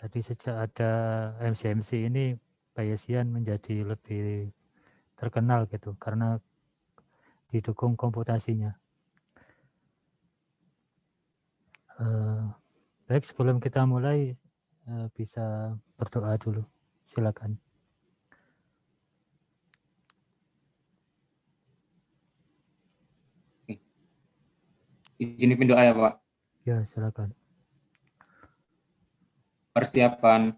Jadi sejak ada MCMC ini Bayesian menjadi lebih terkenal gitu karena didukung komputasinya. Baik, sebelum kita mulai bisa berdoa dulu. Silakan. Izin pimpin doa ya Pak. Ya, silakan. Persiapan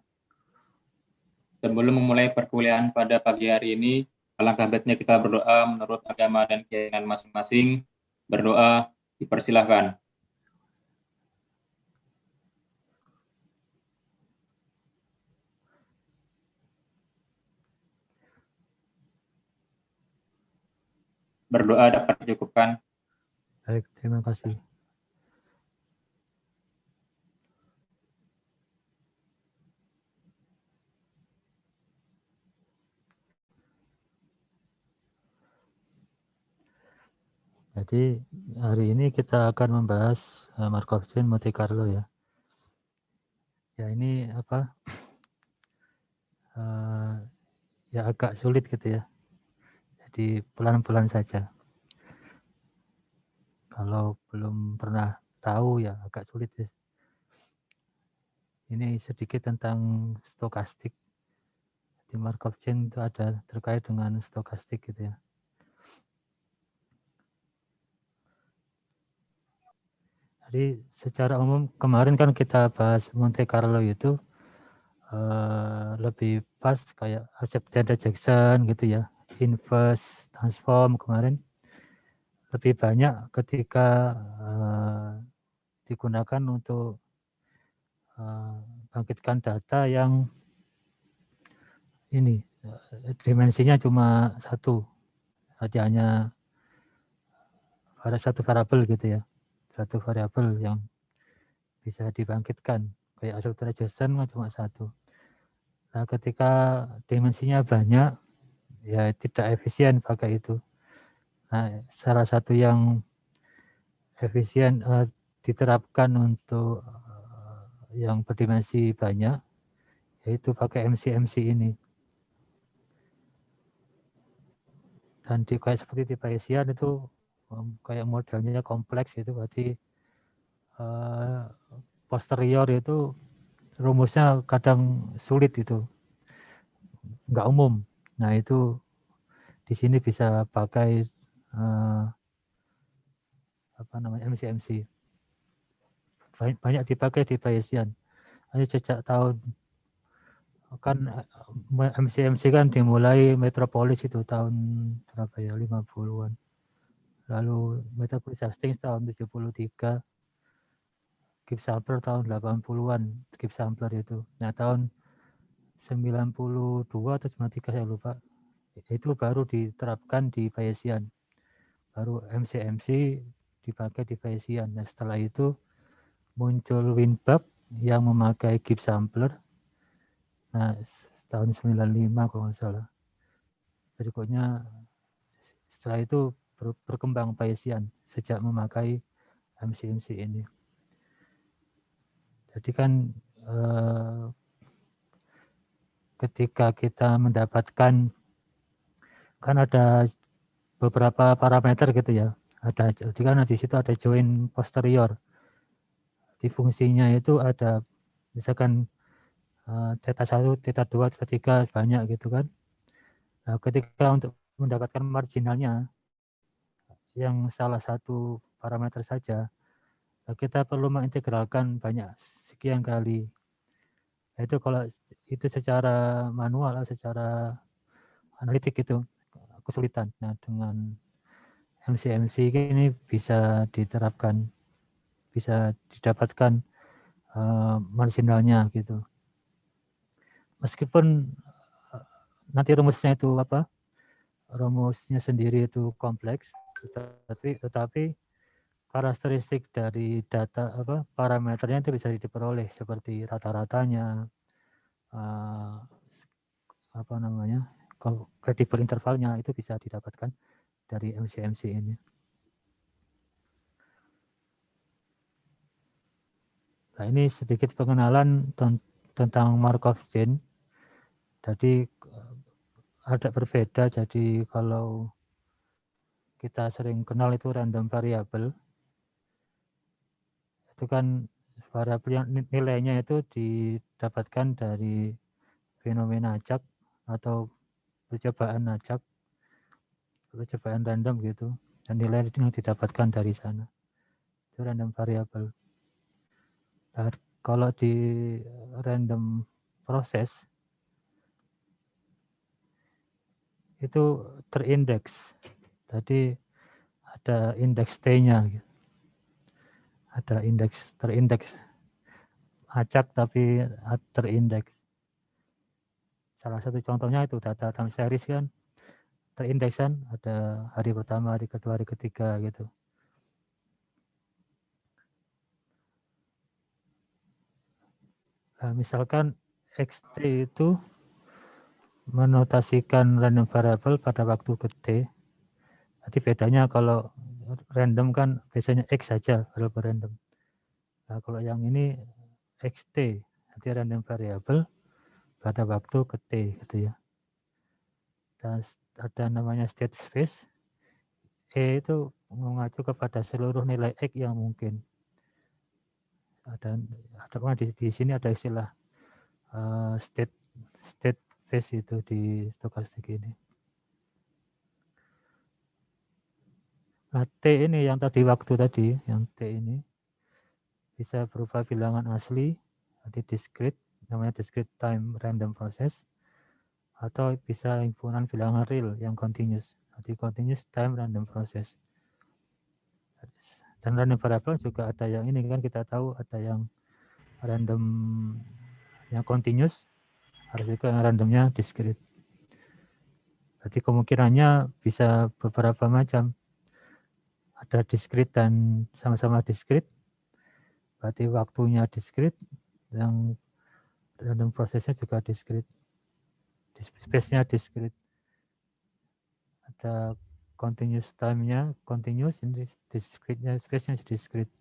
sebelum memulai perkuliahan pada pagi hari ini, alangkah baiknya kita berdoa menurut agama dan keyakinan masing-masing. Berdoa dipersilahkan. Berdoa dapat dicukupkan. Baik, terima kasih. Jadi hari ini kita akan membahas Markov chain Monte Carlo ya. Ya ini apa? Ya agak sulit gitu ya. Jadi pelan-pelan saja. Kalau belum pernah tahu ya agak sulit ya. Ini sedikit tentang stokastik. Di Markov chain itu ada terkait dengan stokastik gitu ya. Jadi secara umum kemarin kan kita bahas Monte Carlo itu lebih pas kayak Accept Jackson gitu ya, inverse transform kemarin lebih banyak ketika digunakan untuk bangkitkan data yang ini dimensinya cuma satu, jadi hanya pada satu variabel gitu ya, satu variabel yang bisa dibangkitkan kayak Accept Jackson cuma satu. Nah, ketika dimensinya banyak, ya tidak efisien pakai itu. Nah, salah satu yang efisien diterapkan untuk yang berdimensi banyak, yaitu pakai MCMC ini. Dan kayak seperti di Bayesian itu kayak modelnya kompleks itu, berarti posterior itu rumusnya kadang sulit itu, nggak umum. Nah itu di sini bisa pakai apa namanya MCMC. Banyak dipakai di Bayesian. Hanya sejak tahun kan MCMC kan dimulai Metropolis itu tahun berapa ya, 50-an. Lalu Metropolis Hastings tahun 73, Gibbs Sampler tahun 80-an, Gibbs Sampler itu. Nah tahun 92 atau 93 saya lupa, itu baru diterapkan di Bayesian. Baru MCMC dipakai di Bayesian. Nah setelah itu muncul Winbab yang memakai Gibbs Sampler. Nah tahun 95 kalau nggak salah. Berikutnya setelah itu berkembang Bayesian sejak memakai MCMC ini. Jadi kan ketika kita mendapatkan, kan ada beberapa parameter gitu ya. Jadi kan di situ ada join posterior. Di fungsinya itu ada misalkan theta 1, theta 2, theta 3 banyak gitu kan. Nah, ketika untuk mendapatkan marginalnya yang salah satu parameter saja, kita perlu mengintegralkan banyak sekian kali. Nah, itu kalau itu secara manual, secara analitik itu kesulitan. Nah, dengan MCMC ini bisa diterapkan, bisa didapatkan marginalnya gitu. Meskipun nanti rumusnya itu apa? Rumusnya sendiri itu kompleks, tetapi karakteristik dari data apa parameternya itu bisa diperoleh seperti rata-ratanya, apa namanya, kredibel intervalnya itu bisa didapatkan dari MCMC ini. Nah ini sedikit pengenalan tentang Markov chain. Jadi ada berbeda. Jadi kalau kita sering kenal itu random variable, itu kan variabel yang nilainya itu didapatkan dari fenomena acak atau percobaan acak, percobaan random gitu, dan nilai yang didapatkan dari sana itu random variable. Nah, kalau di random process itu terindeks, jadi ada indeks T-nya, ada terindeks acak tapi terindeks. Salah satu contohnya itu data time series kan terindeks kan, ada hari pertama, hari kedua, hari ketiga gitu. Nah, misalkan xt itu menotasikan random variable pada waktu ke T. Jadi bedanya kalau random kan biasanya X saja, variable random. Nah, kalau yang ini xt, jadi random variable pada waktu ke T gitu ya. Dan ada namanya state space. E itu mengacu kepada seluruh nilai X yang mungkin. Ada di sini ada istilah state space itu di stokastik ini. Nah, T ini yang tadi waktu tadi, yang T ini bisa berupa bilangan asli, jadi discrete, namanya discrete time random process, atau bisa himpunan bilangan real yang continuous, jadi continuous time random process. Dan random variable juga ada yang ini kan, kita tahu ada yang random yang continuous, ada juga yang randomnya discrete. Jadi kemungkinannya bisa beberapa macam. Ada discrete dan sama-sama discrete, berarti waktunya discrete, yang random prosesnya juga discrete, space-nya discrete. Ada continuous time-nya continuous, ini discrete-nya space-nya discrete.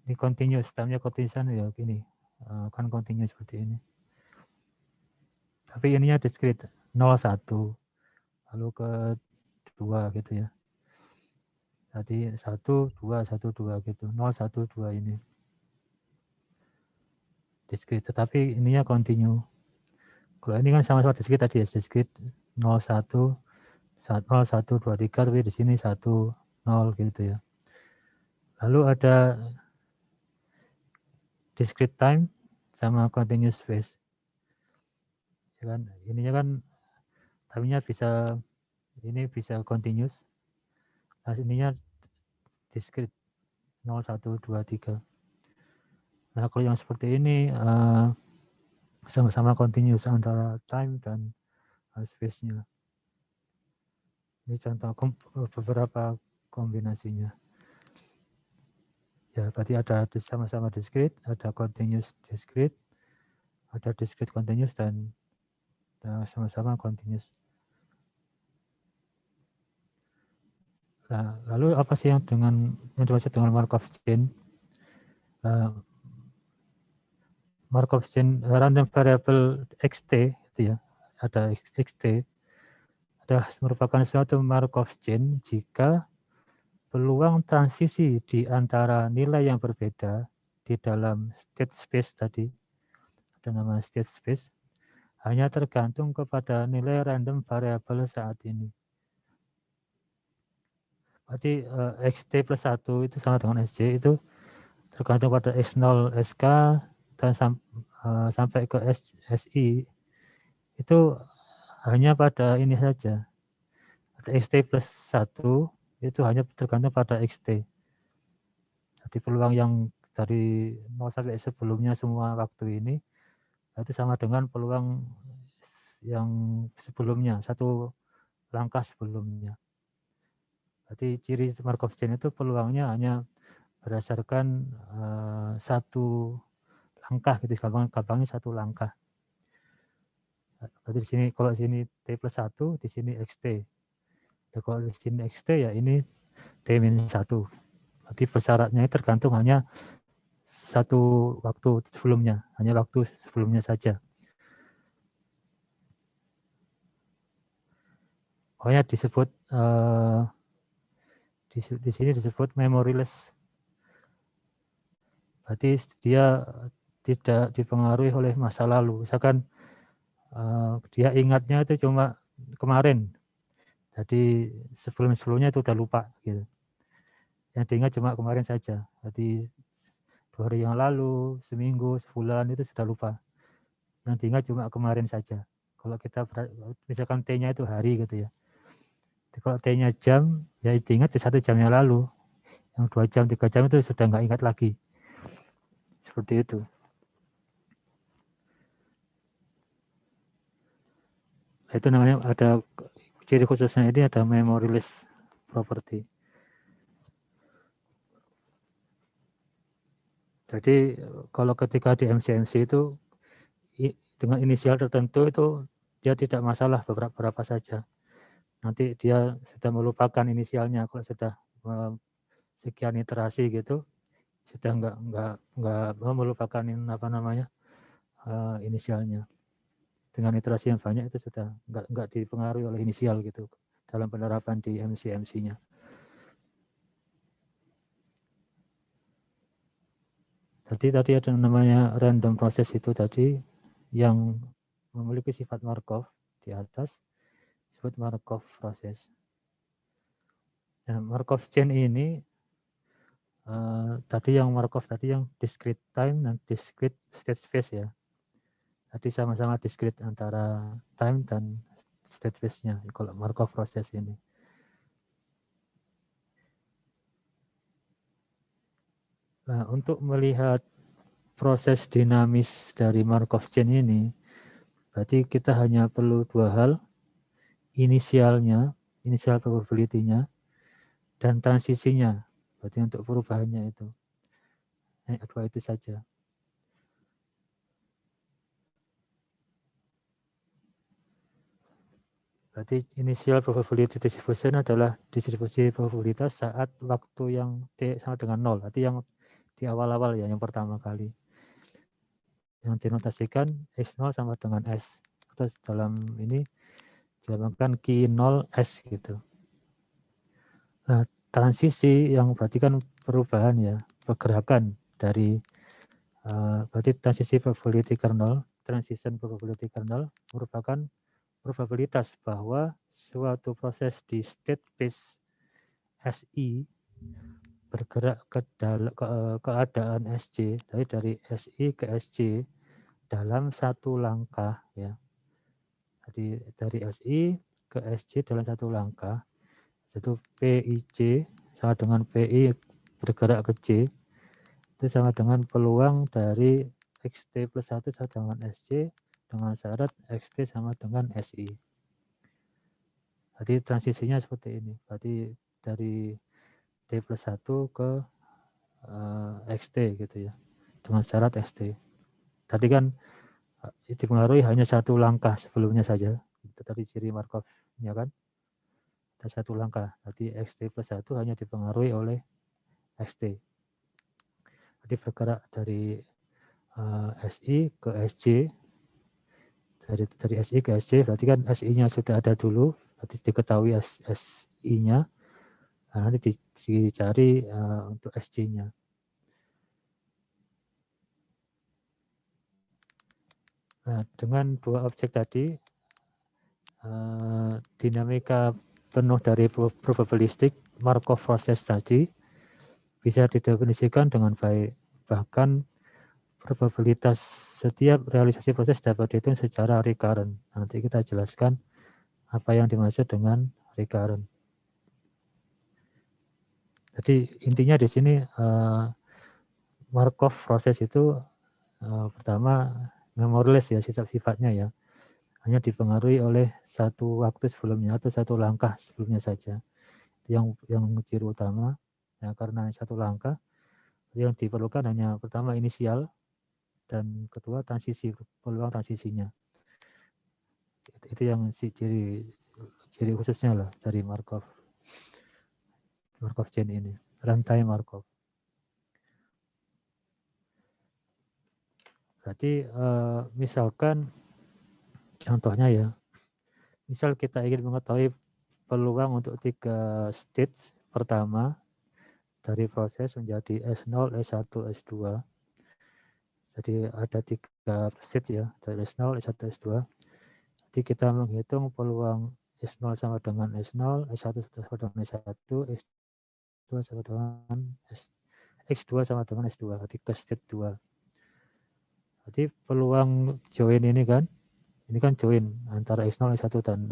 Ini continuous, time-nya continuous ya gini, kan continuous seperti ini. Tapi ininya discrete 0 1 lalu ke 2 gitu ya. Jadi 1 2 1 2 gitu. 0 1 2 ini. Discrete, tetapi ininya continue. Kalau ini kan sama-sama discrete tadi ya, discrete 0 1 0 1 2 3, tapi di sini 1 0 gitu ya. Lalu ada discrete time sama continuous space. Ya kan, ininya kan time-nya bisa ini bisa continuous. Nah, ininya discrete 0 1 2 3. Nah, kalau yang seperti ini sama-sama continuous antara time dan space-nya. Ini contoh beberapa kombinasinya. Ya, berarti ada sama-sama discrete, ada continuous discrete, ada discrete continuous, dan sama-sama continuous. Nah, lalu apa sih yang dimaksud dengan Markov chain? Markov chain random variable xt itu ya, ada xt, adalah merupakan suatu Markov chain jika peluang transisi di antara nilai yang berbeda di dalam state space tadi, ada nama state space, hanya tergantung kepada nilai random variable saat ini. Berarti xt plus 1 itu sama dengan sj, itu tergantung pada x0 sk dan sampai ke si, itu hanya pada ini saja. Xt plus 1 itu hanya tergantung pada xt. Jadi peluang yang dari 0 sampai sebelumnya semua waktu ini itu sama dengan peluang yang sebelumnya, satu langkah sebelumnya. Jadi ciri Markov chain itu peluangnya hanya berdasarkan satu langkah, gitu, gampangnya satu langkah. Berarti di sini kalau di sini t plus 1, di sini xt. Ya, kalau di sini xt ya ini t minus 1. Berarti persyaratnya tergantung hanya satu waktu sebelumnya, hanya waktu sebelumnya saja. Pokoknya disebut di sini disebut memoryless. Berarti dia tidak dipengaruhi oleh masa lalu. Misalkan dia ingatnya itu cuma kemarin, jadi sebelumnya itu udah lupa gitu. Yang diingat cuma kemarin saja. Jadi 2 hari yang lalu, seminggu, sebulan itu sudah lupa. Yang diingat cuma kemarin saja. Kalau kita misalkan T-nya itu hari gitu ya. Jadi kalau T-nya jam, ya diingat di 1 jam yang lalu. Yang 2 jam, 3 jam itu sudah nggak ingat lagi. Seperti itu. Itu namanya ada ciri khususnya ini ada memoryless property. Jadi kalau ketika di MCMC itu dengan inisial tertentu itu dia tidak masalah beberapa saja. Nanti dia sudah melupakan inisialnya kalau sudah sekian iterasi gitu, sudah nggak melupakan apa namanya inisialnya. Dengan iterasi yang banyak itu sudah nggak dipengaruhi oleh inisial gitu dalam penerapan di MCMC-nya. Jadi tadi ada namanya random process itu tadi yang memiliki sifat Markov di atas disebut Markov process. Nah, Markov chain ini tadi yang Markov tadi yang discrete time dan discrete state space ya. Tadi sama-sama discrete antara time dan state space-nya kalau Markov process ini. Nah, untuk melihat proses dinamis dari Markov chain ini, berarti kita hanya perlu 2 hal, inisialnya, inisial probability-nya, dan transisinya, berarti untuk perubahannya itu. Nah, 2 itu saja. Berarti initial probability distribution adalah distribusi probabilitas saat waktu yang T sama dengan 0, berarti yang di awal-awal ya, yang pertama kali. Yang dinotasikan X0 sama dengan S. Terus dalam ini dilambangkan Q0S gitu. Nah, transisi yang berarti kan perubahan ya, pergerakan dari berarti transisi probability kernel, transition probability kernel merupakan probabilitas bahwa suatu proses di state space SI bergerak ke keadaan SC, dari SI ke SC dalam satu langkah ya. Jadi dari SI ke SC dalam satu langkah, itu PIC sama dengan PI bergerak ke C, itu sama dengan peluang dari XT plus 1 sama dengan SC dengan syarat XT sama dengan SI. Jadi transisinya seperti ini. Berarti dari T plus 1 ke XT gitu ya. Dengan syarat XT. Tadi kan dipengaruhi hanya satu langkah sebelumnya saja. Itu tadi ciri Markov-nya kan. Ada satu langkah. Jadi XT plus 1 hanya dipengaruhi oleh XT. Jadi bergerak dari SI ke SC. Dari SI ke SC berarti kan SI-nya sudah ada dulu, berarti diketahui SI-nya, nah, nanti dicari untuk SC-nya. Nah, dengan 2 objek tadi, dinamika penuh dari probabilistik Markov process tadi bisa didefinisikan dengan baik. Bahkan probabilitas setiap realisasi proses dapat dihitung secara recurrent. Nanti kita jelaskan apa yang dimaksud dengan recurrent. Jadi intinya di sini Markov proses itu pertama memoryless ya sifatnya ya, hanya dipengaruhi oleh satu waktu sebelumnya atau satu langkah sebelumnya saja. Yang ciri utama ya, karena satu langkah yang diperlukan hanya pertama inisial dan kedua transisi, peluang transisinya. Itu yang ciri khususnya lah dari Markov chain ini, rantai Markov. Berarti misalkan contohnya ya, misal kita ingin mengetahui peluang untuk 3 stage pertama dari proses menjadi S0, S1, S2. Jadi ada 3 stage ya, dari S0, S1, S2. Jadi kita menghitung peluang S0 sama dengan S0, S1 sama dengan S1, S2 sama dengan X2 sama dengan S2. Berarti ke stage 2. Jadi peluang join ini kan join antara X0, S1 dan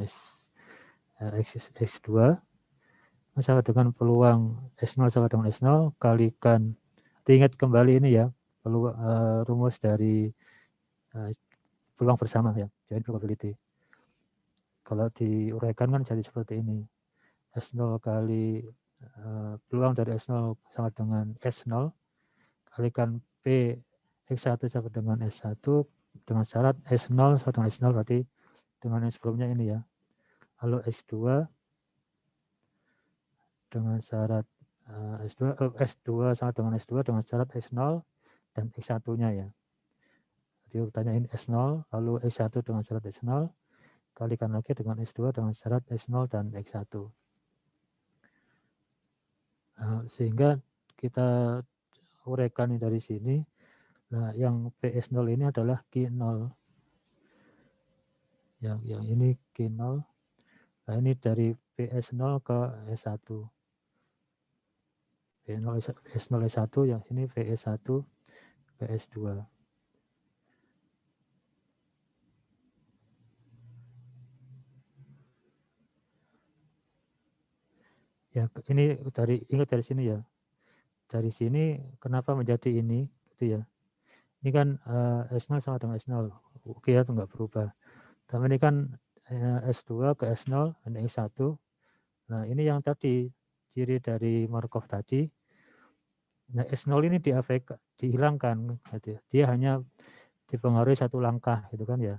X2 sama dengan peluang S0 sama dengan S0 kalikan, diingat kembali ini ya, rumus dari peluang bersama ya, joint probability. Kalau diuraikan kan jadi seperti ini, S0 kali peluang dari S0 sama dengan S0 kalikan P X1 sama dengan S1 dengan syarat S0 sama dengan S0, berarti dengan yang sebelumnya ini ya. Lalu X2 dengan syarat S2 sama dengan S2 dengan syarat S0 dan X1-nya ya. Jadi urutannya ini S0, lalu X1 dengan syarat S0, kalikan lagi dengan S2 dengan syarat S0 dan X1. Nah, sehingga kita uraikan dari sini, nah yang PS0 ini adalah Q0. Yang ini Q0. Nah, ini dari PS0 ke S1. PS0 S1, yang sini PS1 ke S2. Ya, ini ingat dari sini ya. Dari sini kenapa menjadi ini gitu ya. Ini kan S0 sama dengan S0. Oke ya, itu enggak berubah. Tapi ini kan S2 ke S0 dan X1. Nah, ini yang tadi ciri dari Markov tadi. Nah, S0 ini dihilangkan gitu ya. Dia hanya dipengaruhi satu langkah gitu kan ya.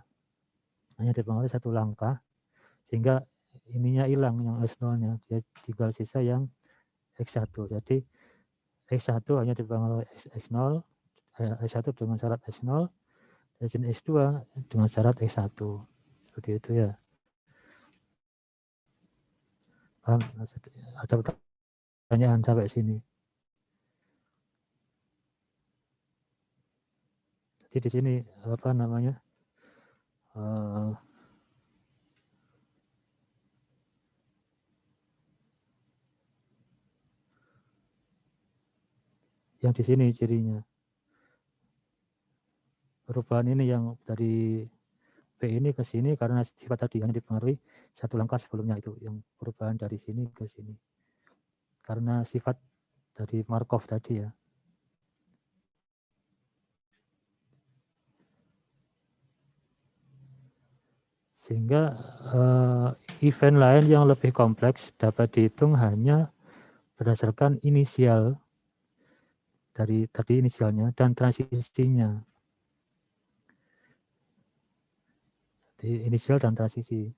Hanya dipengaruhi satu langkah sehingga ininya hilang yang S0-nya. Dia tinggal sisa yang X1. Jadi X1 hanya dipengaruhi X0, S1 dengan syarat S0, dan S2 dengan syarat S1. Seperti itu ya. Paham? Ada pertanyaan sampai sini? Jadi di sini apa namanya? Yang di sini cirinya. Perubahan ini yang dari P ini ke sini karena sifat tadi yang dipengaruhi satu langkah sebelumnya itu, yang perubahan dari sini ke sini. Karena sifat dari Markov tadi ya. Sehingga event lain yang lebih kompleks dapat dihitung hanya berdasarkan inisial dari tadi inisialnya dan transisinya. Jadi inisial dan transisi.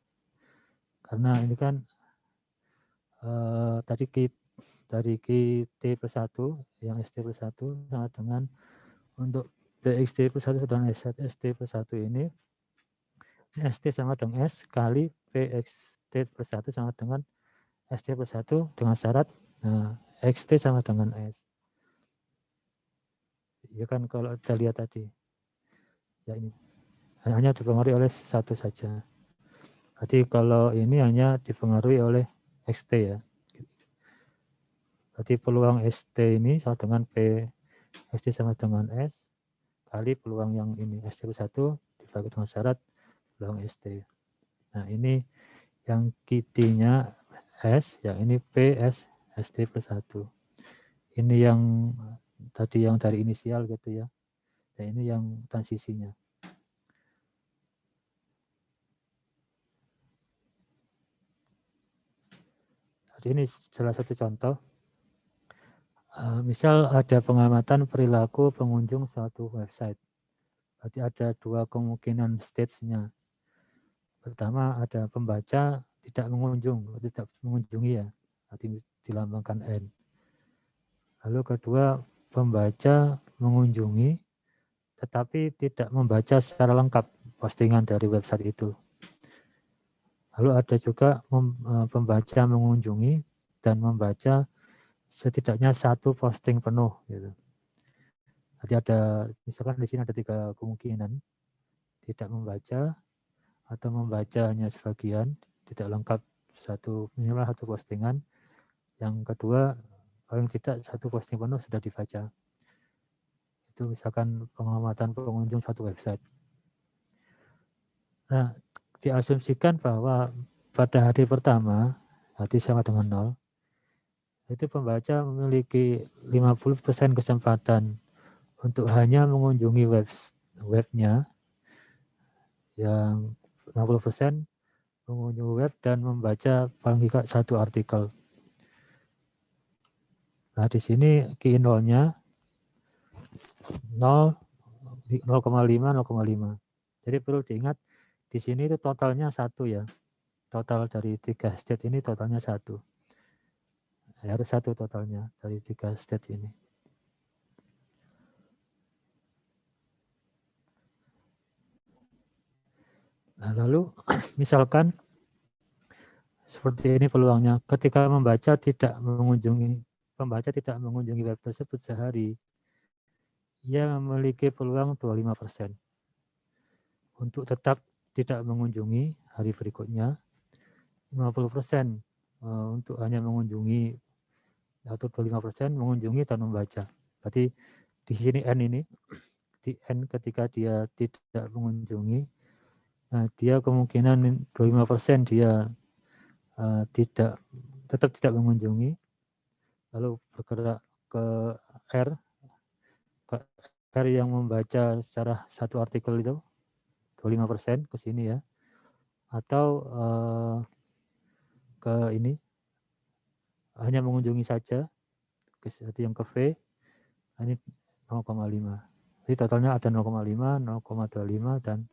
Karena ini kan tadi dari QT plus 1 yang ST plus 1 sama dengan untuk BXT plus 1 dan ST plus 1 ini ST sama dengan S kali PXT plus 1 sama dengan ST plus 1 dengan syarat XT sama dengan S. Ya kan kalau kita lihat tadi. Ya ini hanya dipengaruhi oleh satu saja. Berarti kalau ini hanya dipengaruhi oleh XT ya. Berarti peluang ST ini sama dengan P ST sama dengan S kali peluang yang ini ST plus 1 dibagi dengan syarat peluang ST. Nah ini yang QT-nya S, yang ini PS ST plus 1. Ini yang tadi yang dari inisial gitu ya. Dan ini yang transisinya. Jadi ini salah satu contoh. Misal ada pengamatan perilaku pengunjung suatu website. Berarti ada dua kemungkinan stage-nya. Pertama ada pembaca tidak mengunjungi ya, nanti dilambangkan N. Lalu kedua pembaca mengunjungi tetapi tidak membaca secara lengkap postingan dari website itu. Lalu ada juga pembaca mengunjungi dan membaca setidaknya satu posting penuh gitu. Jadi ada, misalkan di sini ada 3 kemungkinan, tidak membaca atau membaca hanya sebagian, tidak lengkap minimal satu postingan. Yang kedua, paling tidak satu posting penuh sudah dibaca. Itu misalkan pengamatan pengunjung suatu website. Nah, diasumsikan bahwa pada hari pertama, berarti sama dengan 0, itu pembaca memiliki 50% kesempatan untuk hanya mengunjungi webnya, yang 60% mengunjungi web dan membaca paling tidak satu artikel. Nah, di sini KI 0-nya 0,5, 0,5. Jadi perlu diingat, di sini itu totalnya 1 ya. Total dari 3 state ini totalnya 1. Harus 1 totalnya dari 3 state ini. Nah, lalu misalkan seperti ini peluangnya, ketika pembaca tidak mengunjungi web tersebut sehari, ia memiliki peluang 25% untuk tetap tidak mengunjungi hari berikutnya, 50% untuk hanya mengunjungi, atau 25% mengunjungi dan membaca. Berarti di sini N ini, di N ketika dia tidak mengunjungi, nah dia kemungkinan 25% dia tetap tidak mengunjungi, lalu bergerak ke R, yang membaca secara satu artikel itu 25% ke sini ya, atau ke ini hanya mengunjungi saja, yang ke V, ini 0,5. Jadi totalnya ada 0,5, 0,25 dan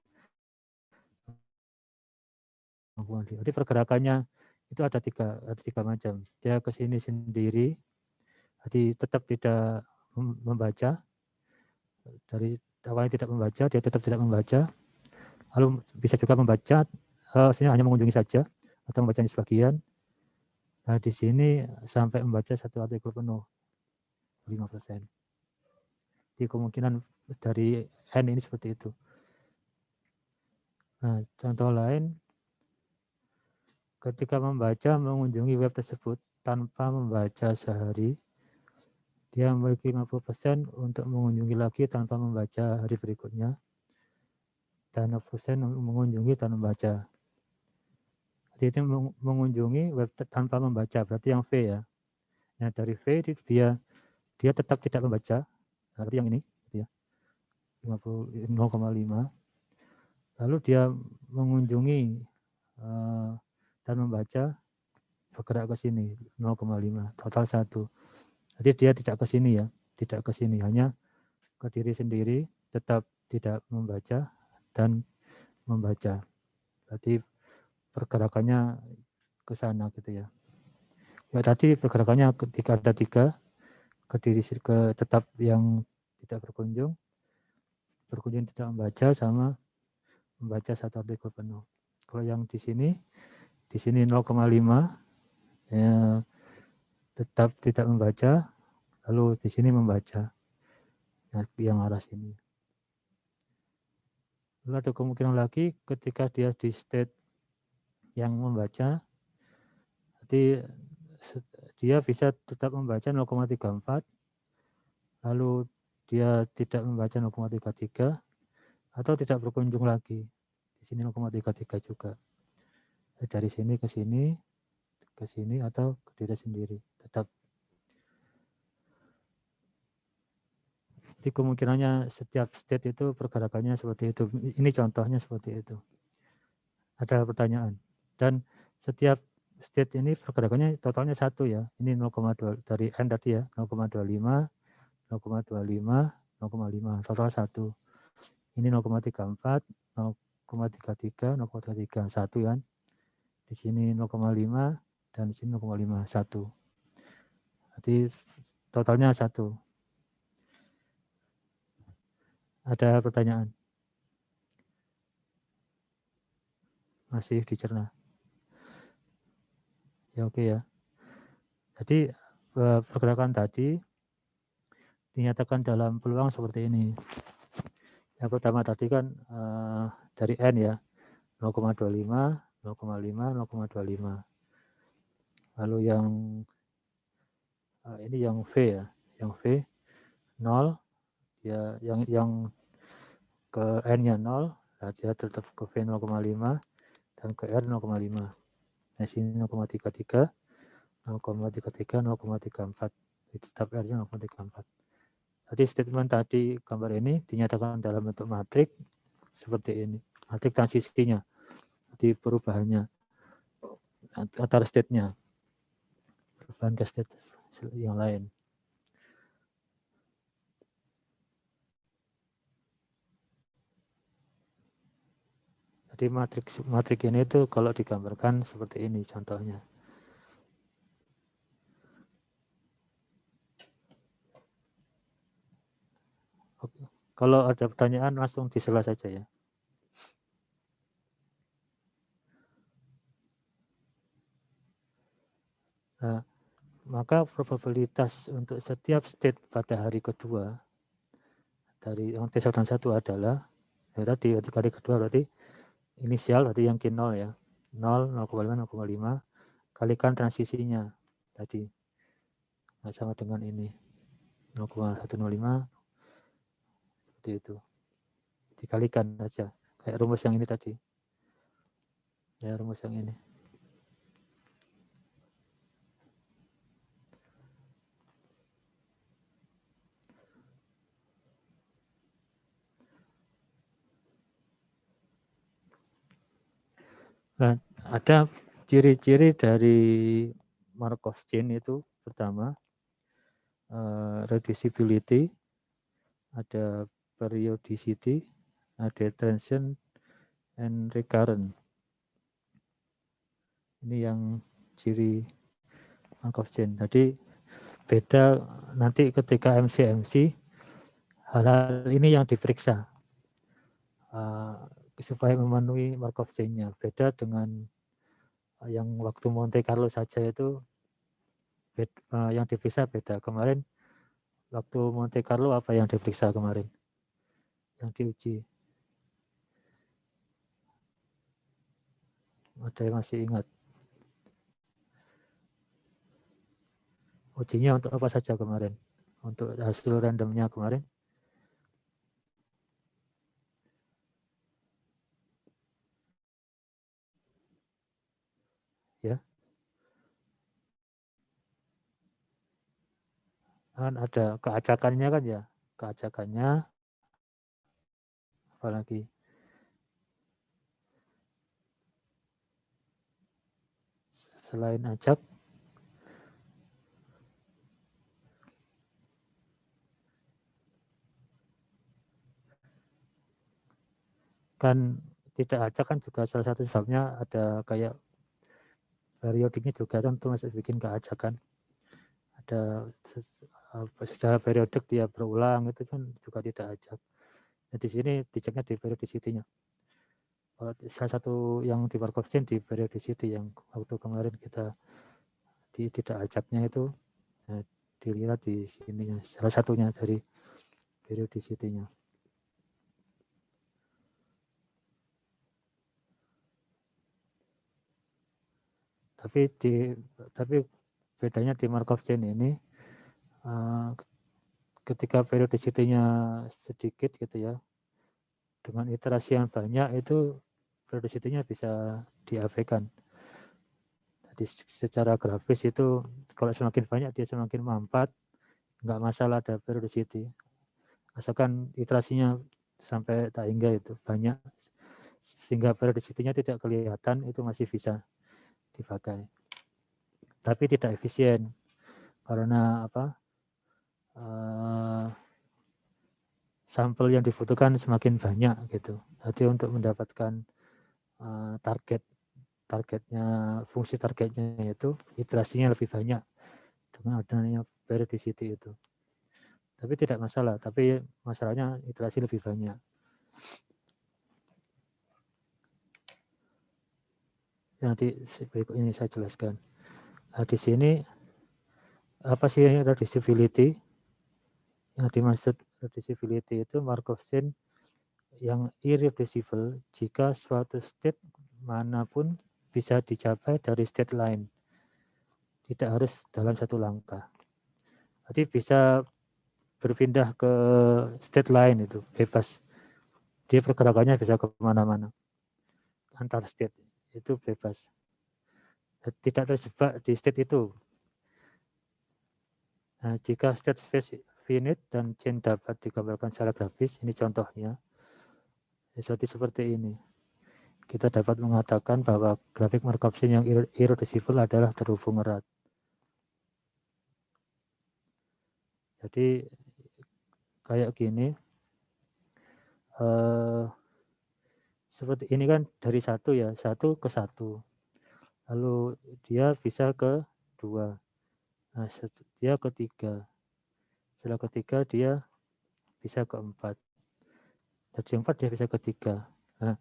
0,5. Jadi pergerakannya itu ada tiga macam. Dia ke sini sendiri, jadi tetap tidak membaca. Dari awalnya tidak membaca, dia tetap tidak membaca. Lalu bisa juga membaca, sini hanya mengunjungi saja atau membacanya sebagian. Nah, di sini sampai membaca satu artikel penuh 5%. Jadi kemungkinan dari N ini seperti itu. Nah, contoh lain, ketika membaca mengunjungi web tersebut tanpa membaca sehari, dia memiliki 50% untuk mengunjungi lagi tanpa membaca hari berikutnya, dan 60% mengunjungi dan membaca. Jadi itu mengunjungi web tanpa membaca, berarti yang V ya. Nah, dari V dia tetap tidak membaca, berarti yang ini gitu ya, 0,5. Lalu dia mengunjungi dan membaca, bergerak ke sini 0,5, total 1. Jadi dia tidak ke sini ya, tidak ke sini, hanya ke diri sendiri, tetap tidak membaca dan membaca. Berarti pergerakannya ke sana gitu ya. Ya tadi pergerakannya ketika ada 3, ke diri, ke tetap yang tidak berkunjung tidak membaca, sama membaca satu artikel penuh. Kalau yang di sini 0,5 ya, tetap tidak membaca, lalu di sini membaca, nah, yang arah sini. Lalu ada kemungkinan lagi ketika dia di state yang membaca, jadi dia bisa tetap membaca 0,34, lalu dia tidak membaca 0,33, atau tidak berkunjung lagi. Di sini 0,33 juga. Dari sini ke sini, atau ke diri sendiri, tetap. Jadi kemungkinannya setiap state itu pergerakannya seperti itu. Ini contohnya seperti itu. Ada pertanyaan. Dan setiap state ini pergerakannya totalnya 1 ya. Ini 0,2 dari N tadi ya, 0,25, 0,25, 0,5, total 1. Ini 0,34, 0,33, 0,33, 1 kan. Di sini 0,5 dan di sini 0,5, 1. Jadi totalnya 1. Ada pertanyaan? Masih dicerna? Ya oke ya. Jadi pergerakan tadi dinyatakan dalam peluang seperti ini. Yang pertama tadi kan dari N ya, 0,25, 0,5, 0,25. Lalu yang ini yang V ya, yang V 0, ya yang ke N-nya 0, nah dia tetap ke V 0,5 dan ke R 0,5. Nah sini 0,33, 0,33, 0,34. Tetap R-nya 0,34. Jadi statement tadi gambar ini dinyatakan dalam bentuk matrik seperti ini. Matrik transisinya di perubahannya antara state-nya. Perubahan ke state yang lain. Jadi matrik ini itu kalau digambarkan seperti ini contohnya. Oke. Kalau ada pertanyaan langsung disela saja ya. Nah, maka probabilitas untuk setiap state pada hari kedua dari yang T1 adalah ya tadi kali kedua berarti inisial tadi yang Q0 ya. 0, 0,5, 0,5 kalikan transisinya tadi. Nah, sama dengan ini. 0,105 seperti itu. Dikalikan saja kayak rumus yang ini tadi. Ya, rumus yang ini. Nah, ada ciri-ciri dari Markov chain itu pertama reducibility, ada periodicity, ada tension and recurrent. Ini yang ciri Markov chain. Jadi beda nanti ketika MC hal-hal ini yang diperiksa supaya memenuhi Markov chain-nya. Beda dengan yang waktu Monte Carlo saja itu yang diperiksa beda. Kemarin waktu Monte Carlo apa yang diperiksa kemarin? Yang diuji. Ada yang masih ingat? Ujinya untuk apa saja kemarin? Untuk hasil randomnya kemarin? Ya, kan ada keacakannya kan ya, keacakannya, apalagi selain acak, kan tidak acak kan juga salah satu sebabnya ada kayak periodiknya juga tentu masih bikin keacakan. Ada secara periodik dia berulang itu kan juga tidak acak. Nah, di sini diceknya di periodicity-nya. Salah satu yang di Markov chain di periodicity yang waktu kemarin kita tidak acaknya itu dilihat di sini salah satunya dari periodicity-nya. Tapi bedanya di Markov chain ini ketika periodicity-nya sedikit gitu ya, dengan iterasi yang banyak itu periodicity-nya bisa diabaikan. Jadi secara grafis itu kalau semakin banyak dia semakin mampat, nggak masalah ada periodicity. Asalkan iterasinya sampai tak hingga itu banyak, sehingga periodicity-nya tidak kelihatan, itu masih bisa dipakai. Tapi tidak efisien karena apa? Sampel yang dibutuhkan semakin banyak gitu. Jadi untuk mendapatkan targetnya, fungsi targetnya itu iterasinya lebih banyak dengan adanya periodicity itu. Tapi tidak masalah, tapi masalahnya iterasi lebih banyak. Nanti berikut ini saya jelaskan. Nah, di sini apa sih reducibility? Yang dimaksud reducibility itu Markov chain yang irreducible jika suatu state manapun bisa dicapai dari state lain. Tidak harus dalam satu langkah. Jadi bisa berpindah ke state lain itu bebas. Dia pergerakannya bisa kemana-mana. Antar state itu bebas. Tidak terjebak di state itu. Nah, jika state space finite dan chain dapat digambarkan secara grafis, ini contohnya. Seperti ini. Kita dapat mengatakan bahwa grafik Markov chain yang irreducible adalah terhubung erat. Jadi kayak gini. Seperti ini kan dari satu ya, satu ke satu. Lalu dia bisa ke 2. Nah, dia ke 3. Setelah ketiga dia bisa ke 4. Dari 4 dia bisa ke 3. Nah,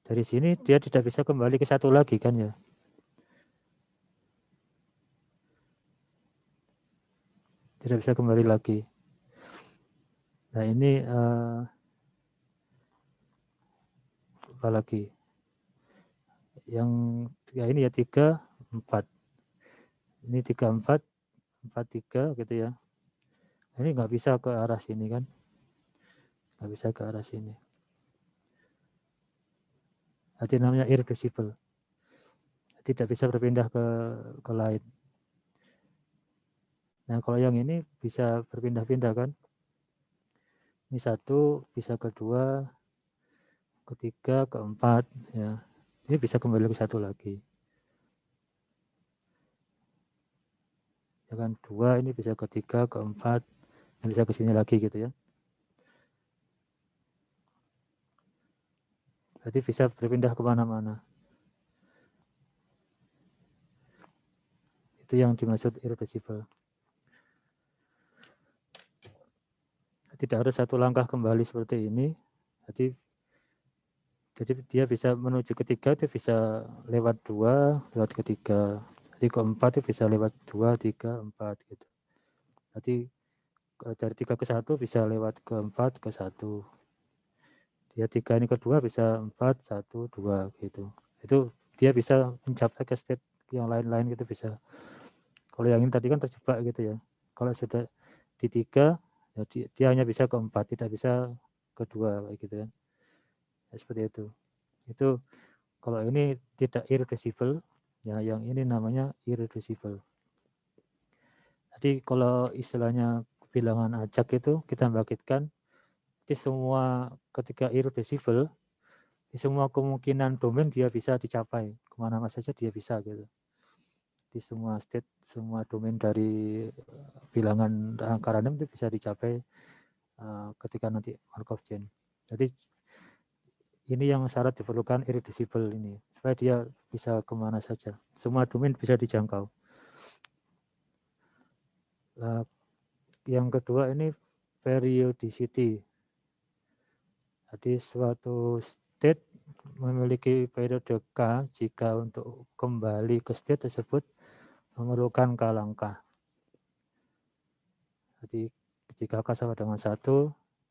dari sini dia tidak bisa kembali ke 1 lagi kan ya. Tidak bisa kembali lagi. Nah, ini apa lagi? Yang ya ini ya 3, 4. Ini 3, 4, 4, 3 gitu ya. Ini nggak bisa ke arah sini kan. Nggak bisa ke arah sini. Jadi namanya irreducible. Tidak bisa berpindah ke lain. Nah, kalau yang ini bisa berpindah-pindah kan. Ini 1 bisa ke 2, ke 3, ke 4 ya. Ini bisa kembali ke 1 lagi. Ya kan 2 ini bisa ke 3, ke 4, ini bisa ke sini lagi gitu ya. Jadi bisa berpindah kemana-mana. Itu yang dimaksud irreducible. Tidak harus satu langkah kembali seperti ini. Jadi dia bisa menuju ke 3 itu bisa lewat 2, lewat ke 3. Jadi ke 4 itu bisa lewat 2, 3, 4 gitu. Jadi dari 3 ke 1 bisa lewat ke 4, ke 1. Dia 3 ini ke 2 bisa 4, 1, 2 gitu. Itu dia bisa mencapai ke state yang lain-lain gitu bisa. Kalau yang ini tadi kan terjebak gitu ya. Kalau sudah di 3, ya dia hanya bisa ke 4, tidak bisa ke 2 kayak gitu ya. Ya seperti itu. Itu kalau ini tidak irreducible, ya yang ini namanya irreducible. Jadi kalau istilahnya bilangan acak itu kita bangkitkan di semua ketika irreducible, di semua kemungkinan domain dia bisa dicapai kemana-mana saja dia bisa gitu. Di semua state, semua domain dari bilangan angka random itu bisa dicapai ketika nanti Markov chain. Jadi ini yang syarat diperlukan irreducible ini supaya dia bisa kemana saja. Semua domain bisa dijangkau. Nah, yang kedua ini periodicity. Jadi suatu state memiliki periode K jika untuk kembali ke state tersebut memerlukan K langkah. Jadi jika K sama dengan 1,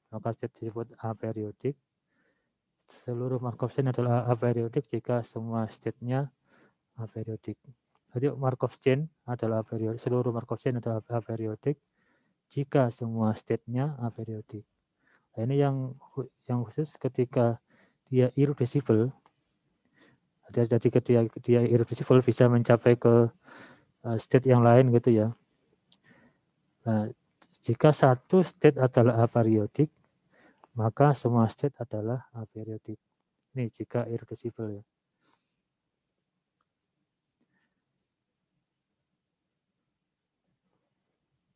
maka state disebut aperiodic. Seluruh Markov chain adalah aperiodic jika semua state-nya aperiodic. Jadi Markov chain adalah aperiodic, seluruh Markov chain adalah aperiodic jika semua state-nya aperiodic. Nah, ini yang khusus ketika dia irreducible. Jadi ketika dia irreducible bisa mencapai ke state yang lain gitu ya. Nah, jika satu state adalah aperiodic, maka semua state adalah aperiodic. Ini jika irreducible ya.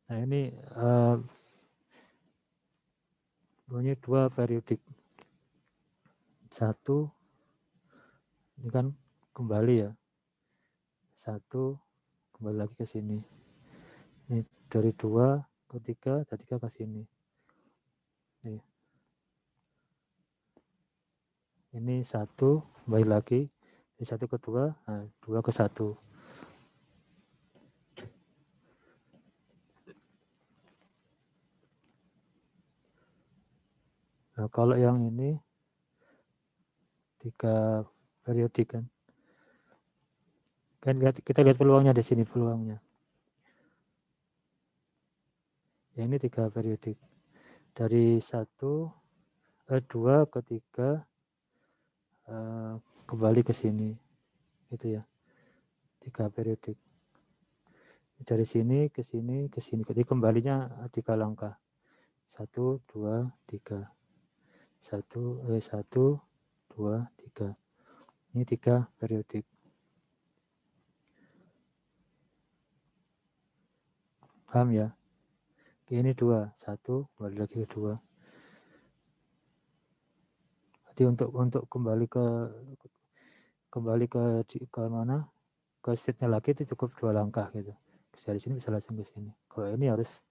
Nah, ini punya 2 periodik. 1 ini kan kembali ya. 1 kembali lagi ke sini. Ini dari 2 ke 3, dari 3 ke sini. Ini 1, kembali lagi. Ini 1 ke 2, nah 2 ke 1. Nah, kalau yang ini 3 periodik kan. Kan kita lihat peluangnya di sini, peluangnya. Yang ini 3 periodik. Dari 2 ke 3 kembali ke sini. Gitu ya. 3 periodik. Dari sini ke sini ke sini. Jadi kembalinya 3 langkah. 1 2 3. 1 2 3. Ini 3 periodik. Paham ya? Ini 2, 1 kembali lagi ke 2. Jadi untuk kembali ke mana? Ke state-nya lagi itu cukup 2 langkah gitu. Dari sini bisa langsung ke sini. Kalau ini harus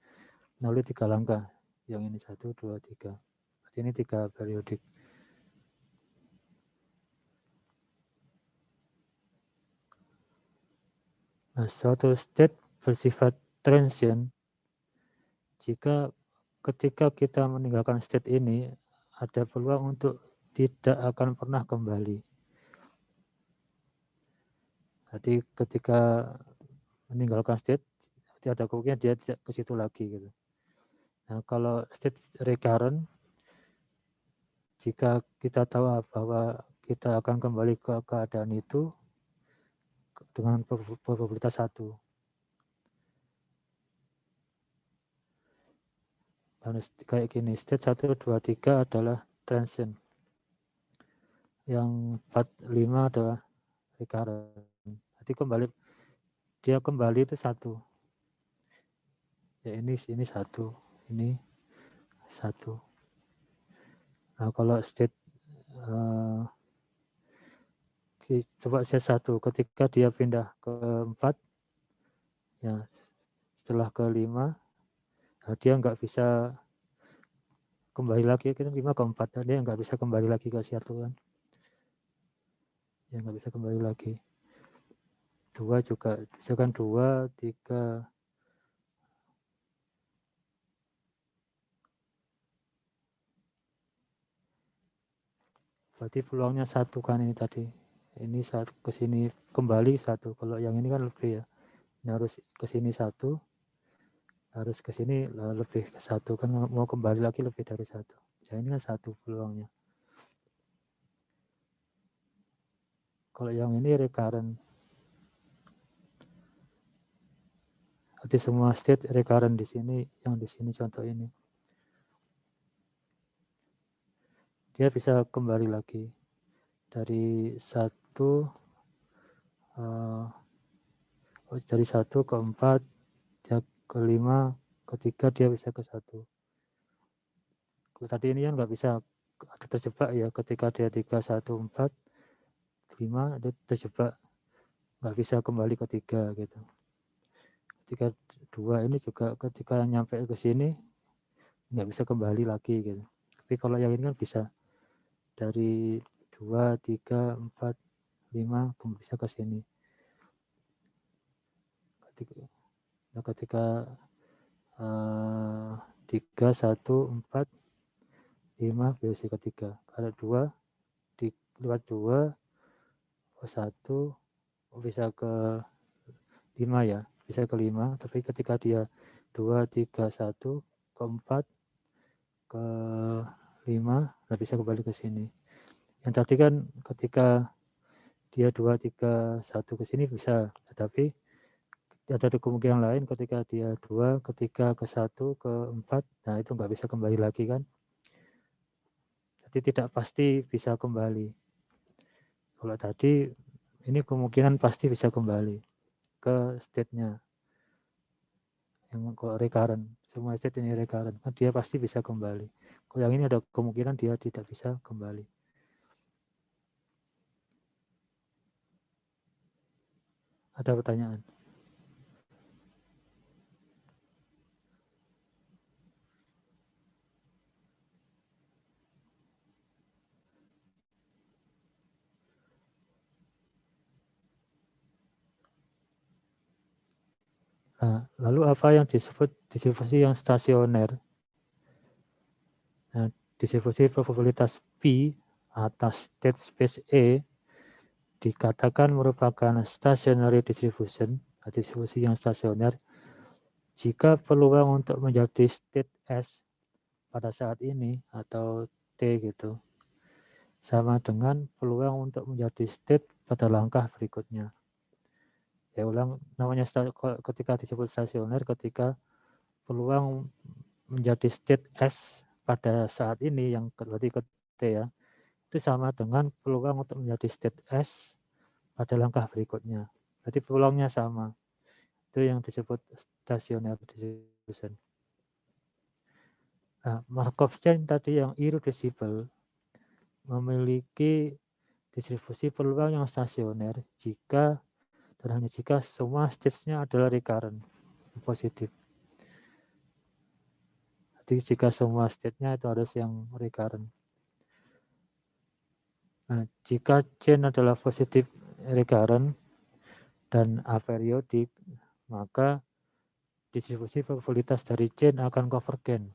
melalui 3 langkah. Yang ini 1 2 3. Berarti ini 3 periodik. Nah, suatu state bersifat transient jika ketika kita meninggalkan state ini ada peluang untuk tidak akan pernah kembali. Jadi ketika meninggalkan state, berarti ada kemungkinan dia tidak ke situ lagi gitu. Nah, kalau state recurrent, jika kita tahu bahwa kita akan kembali ke keadaan itu dengan probabilitas 1. Dan kayak gini, state 1, 2, 3 adalah transient. Yang 4, 5 adalah recurrent. Jadi dia kembali itu 1. Ya ini 1, ini 1. Nah, kalau state coba state 1 ketika dia pindah ke 4 ya setelah ke 5 nah dia nggak bisa kembali lagi kan 5 ke 4 dia nggak bisa kembali lagi ke 1 kan ya nggak bisa kembali lagi 2 juga misalkan 2 3 berarti peluangnya 1 kan ini tadi ini ke sini kembali 1 kalau yang ini kan lebih ya ini harus ke sini 1 harus ke sini lebih ke 1 kan mau kembali lagi lebih dari 1 jadi ini kan 1 peluangnya. Kalau yang ini recurrent. Jadi semua state recurrent di sini, yang di sini contoh ini. Dia bisa kembali lagi dari 1 dari 1 ke 4, dia ke 5, ke 3 dia bisa ke 1. Tadi ini kan nggak bisa terjebak ya ketika dia 3, 1, 4, 5 itu terjebak nggak bisa kembali ke 3 gitu. Ketika 2 ini juga ketika nyampe ke sini nggak bisa kembali lagi gitu. Tapi kalau yang ini kan bisa dari 2, 3, 4, 5 bisa ke sini. Ketika 3, 1, 4, 5 bisa ke 3. Kalau 2 lewat 2 ke 1 bisa ke 5 ya, bisa ke 5, tapi ketika dia 2, 3, 1 ke 4 ke 5 nggak bisa kembali ke sini. Yang tadi kan ketika dia 2, 3, 1 ke sini bisa, tetapi ada kemungkinan lain ketika dia 2, ketika ke 1, ke 4, nah itu nggak bisa kembali lagi kan. Jadi tidak pasti bisa kembali. Kalau tadi ini kemungkinan pasti bisa kembali ke state-nya. Yang kalau recurrent, semua state ini recurrent, kan dia pasti bisa kembali. Kalau yang ini ada kemungkinan dia tidak bisa kembali. Ada pertanyaan? Nah, lalu apa yang disebut distribusi yang stasioner? Nah, distribusi probabilitas P atas state space E dikatakan merupakan stationary distribution, distribusi yang stasioner, jika peluang untuk menjadi state S pada saat ini atau T gitu sama dengan peluang untuk menjadi state pada langkah berikutnya. Ya ulang, namanya ketika disebut stasioner ketika peluang menjadi state S pada saat ini yang berarti ke T ya, itu sama dengan peluang untuk menjadi state S pada langkah berikutnya. Berarti peluangnya sama. Itu yang disebut stationary distribution. Nah, Markov chain tadi yang irreducible memiliki distribusi peluang yang stasioner jika dan hanya jika semua stage-nya adalah recurrent, positif. Jadi jika semua state-nya itu harus yang recurrent. Nah, jika chain adalah positif recurrent dan aperiodic, maka distribusi probabilitas dari chain akan convergent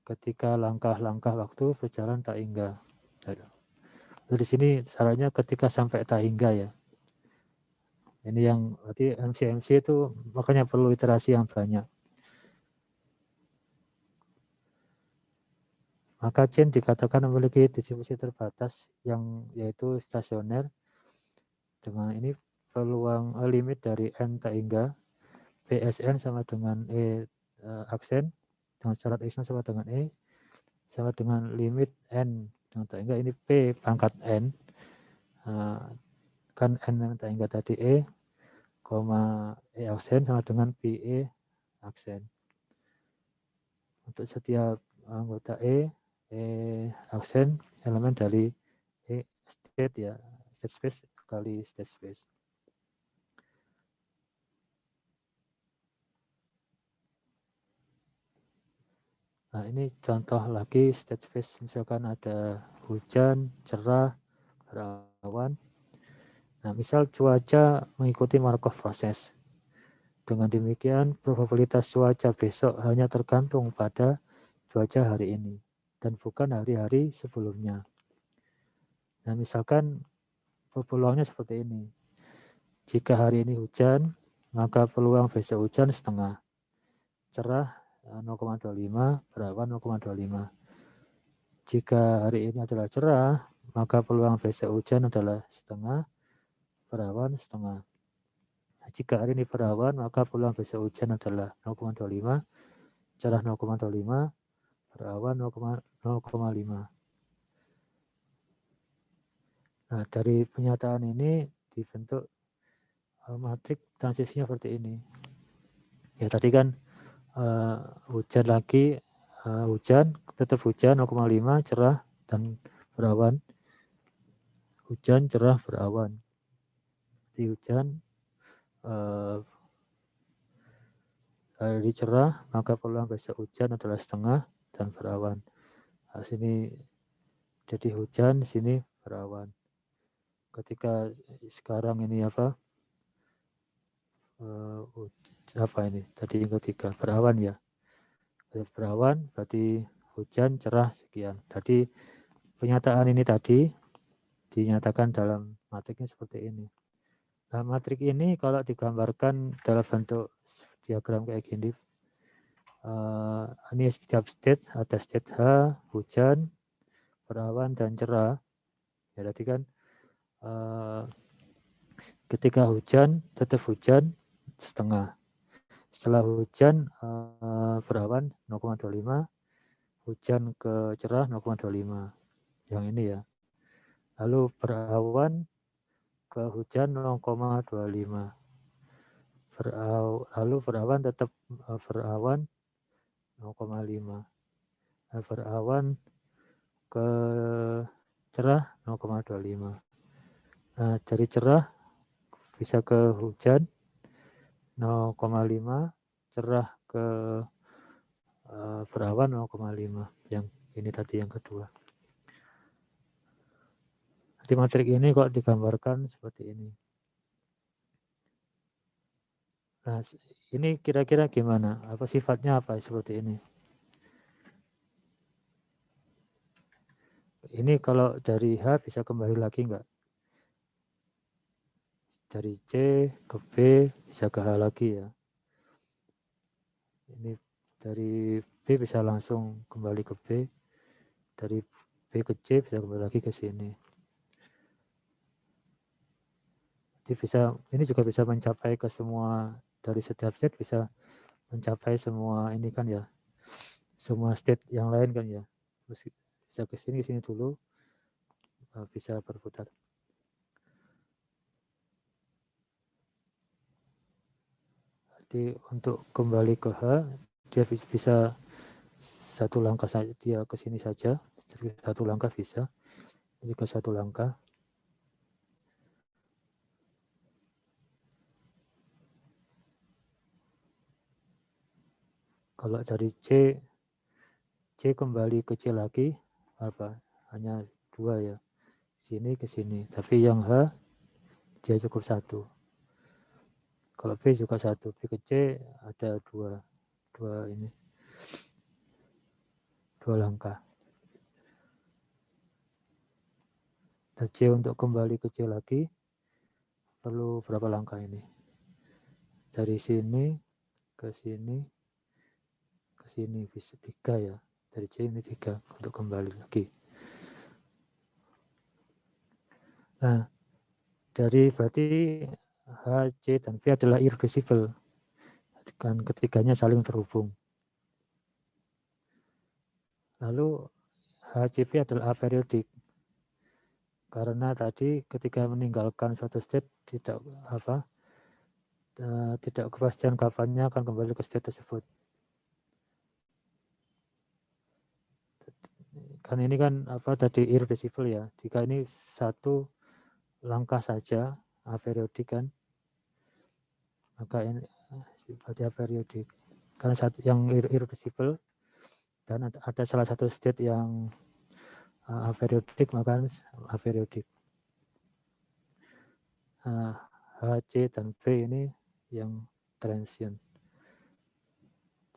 ketika langkah-langkah waktu berjalan tak hingga. Jadi di sini syaratnya ketika sampai tak hingga ya. Ini yang berarti MC itu makanya perlu iterasi yang banyak. Maka chain dikatakan memiliki distribusi terbatas yang yaitu stasioner. Dengan ini peluang limit dari n tak hingga PSN sama dengan aksen dengan syarat X sama dengan E sama dengan limit n dengan tak hingga ini P pangkat n kan n tak hingga tadi E, E aksen sama dengan PE aksen. Untuk setiap anggota E aksen elemen dari E state ya, state space kali state space. Nah, ini contoh lagi state space, misalkan ada hujan, cerah, berawan. Nah, misal cuaca mengikuti Markov process. Dengan demikian, probabilitas cuaca besok hanya tergantung pada cuaca hari ini dan bukan hari-hari sebelumnya. Nah, misalkan peluangnya seperti ini. Jika hari ini hujan, maka peluang besok hujan setengah. Cerah 0,25, berawan 0,25. Jika hari ini adalah cerah, maka peluang besok hujan adalah setengah, berawan setengah. Jika hari ini berawan, maka peluang besok hujan adalah 0,25, cerah 0,25, berawan 0,5. Nah, dari pernyataan ini dibentuk matrik transisinya seperti ini. Ya, tadi kan hujan lagi, hujan, tetap hujan 0,5, cerah, dan berawan. Hujan, cerah, berawan. Di hujan, hari cerah, maka peluang besok hujan adalah setengah dan berawan. Nah, sini jadi hujan, sini berawan. Ketika sekarang ini apa ini? Tadi yang ketiga berawan ya. Berawan berarti hujan, cerah, sekian. Tadi pernyataan ini tadi dinyatakan dalam matriknya seperti ini. Nah, matrik ini kalau digambarkan dalam bentuk diagram kayak gini, ini setiap state, ada state H, hujan, berawan, dan cerah. Ya tadi kan ketika hujan, tetap hujan setengah. Setelah hujan, berawan 0,25, hujan ke cerah 0,25. Yang ini ya. Lalu berawan ke hujan 0,25. Lalu berawan tetap berawan 0,5. Berawan ke cerah 0,25. Nah, dari cerah bisa ke hujan 0,5, cerah ke berawan 0,5. Yang ini tadi yang kedua. Di matrik ini kok digambarkan seperti ini. Nah, ini kira-kira gimana? Apa sifatnya apa seperti ini? Ini kalau dari H bisa kembali lagi enggak? Dari C ke B bisa ke H lagi ya. Ini dari B bisa langsung kembali ke B. Dari B ke C bisa kembali lagi ke sini. Jadi ini juga bisa mencapai ke semua, dari setiap set bisa mencapai semua ini kan ya. Semua state yang lain kan ya. Bisa ke sini dulu, bisa berputar. Jadi untuk kembali ke H, dia bisa satu langkah saja, dia ke sini saja, satu langkah bisa, juga satu langkah. Kalau dari C kembali ke C lagi, apa? Hanya 2 ya, sini ke sini. Tapi yang H, dia cukup 1. Kalau B juga 1, B ke C ada 2 ini, 2 langkah. Dan C untuk kembali ke C lagi, perlu berapa langkah ini? Dari sini ke sini, ke sini bisa 3 ya. Dari C ini 3 untuk kembali lagi. Nah, berarti H, C, dan B adalah irreversible. Kan ketiganya saling terhubung. Lalu HCP adalah aperiodic. Karena tadi ketika meninggalkan suatu state tidak kepastian kapannya akan kembali ke state tersebut. Kan ini kan tadi irreversible ya. Jika ini satu langkah saja aperiodic kan, maka ini berarti aperiodic. Karena satu yang irreversible dan ada salah satu state yang aperiodic, maka aperiodic. H, C, dan B ini yang transient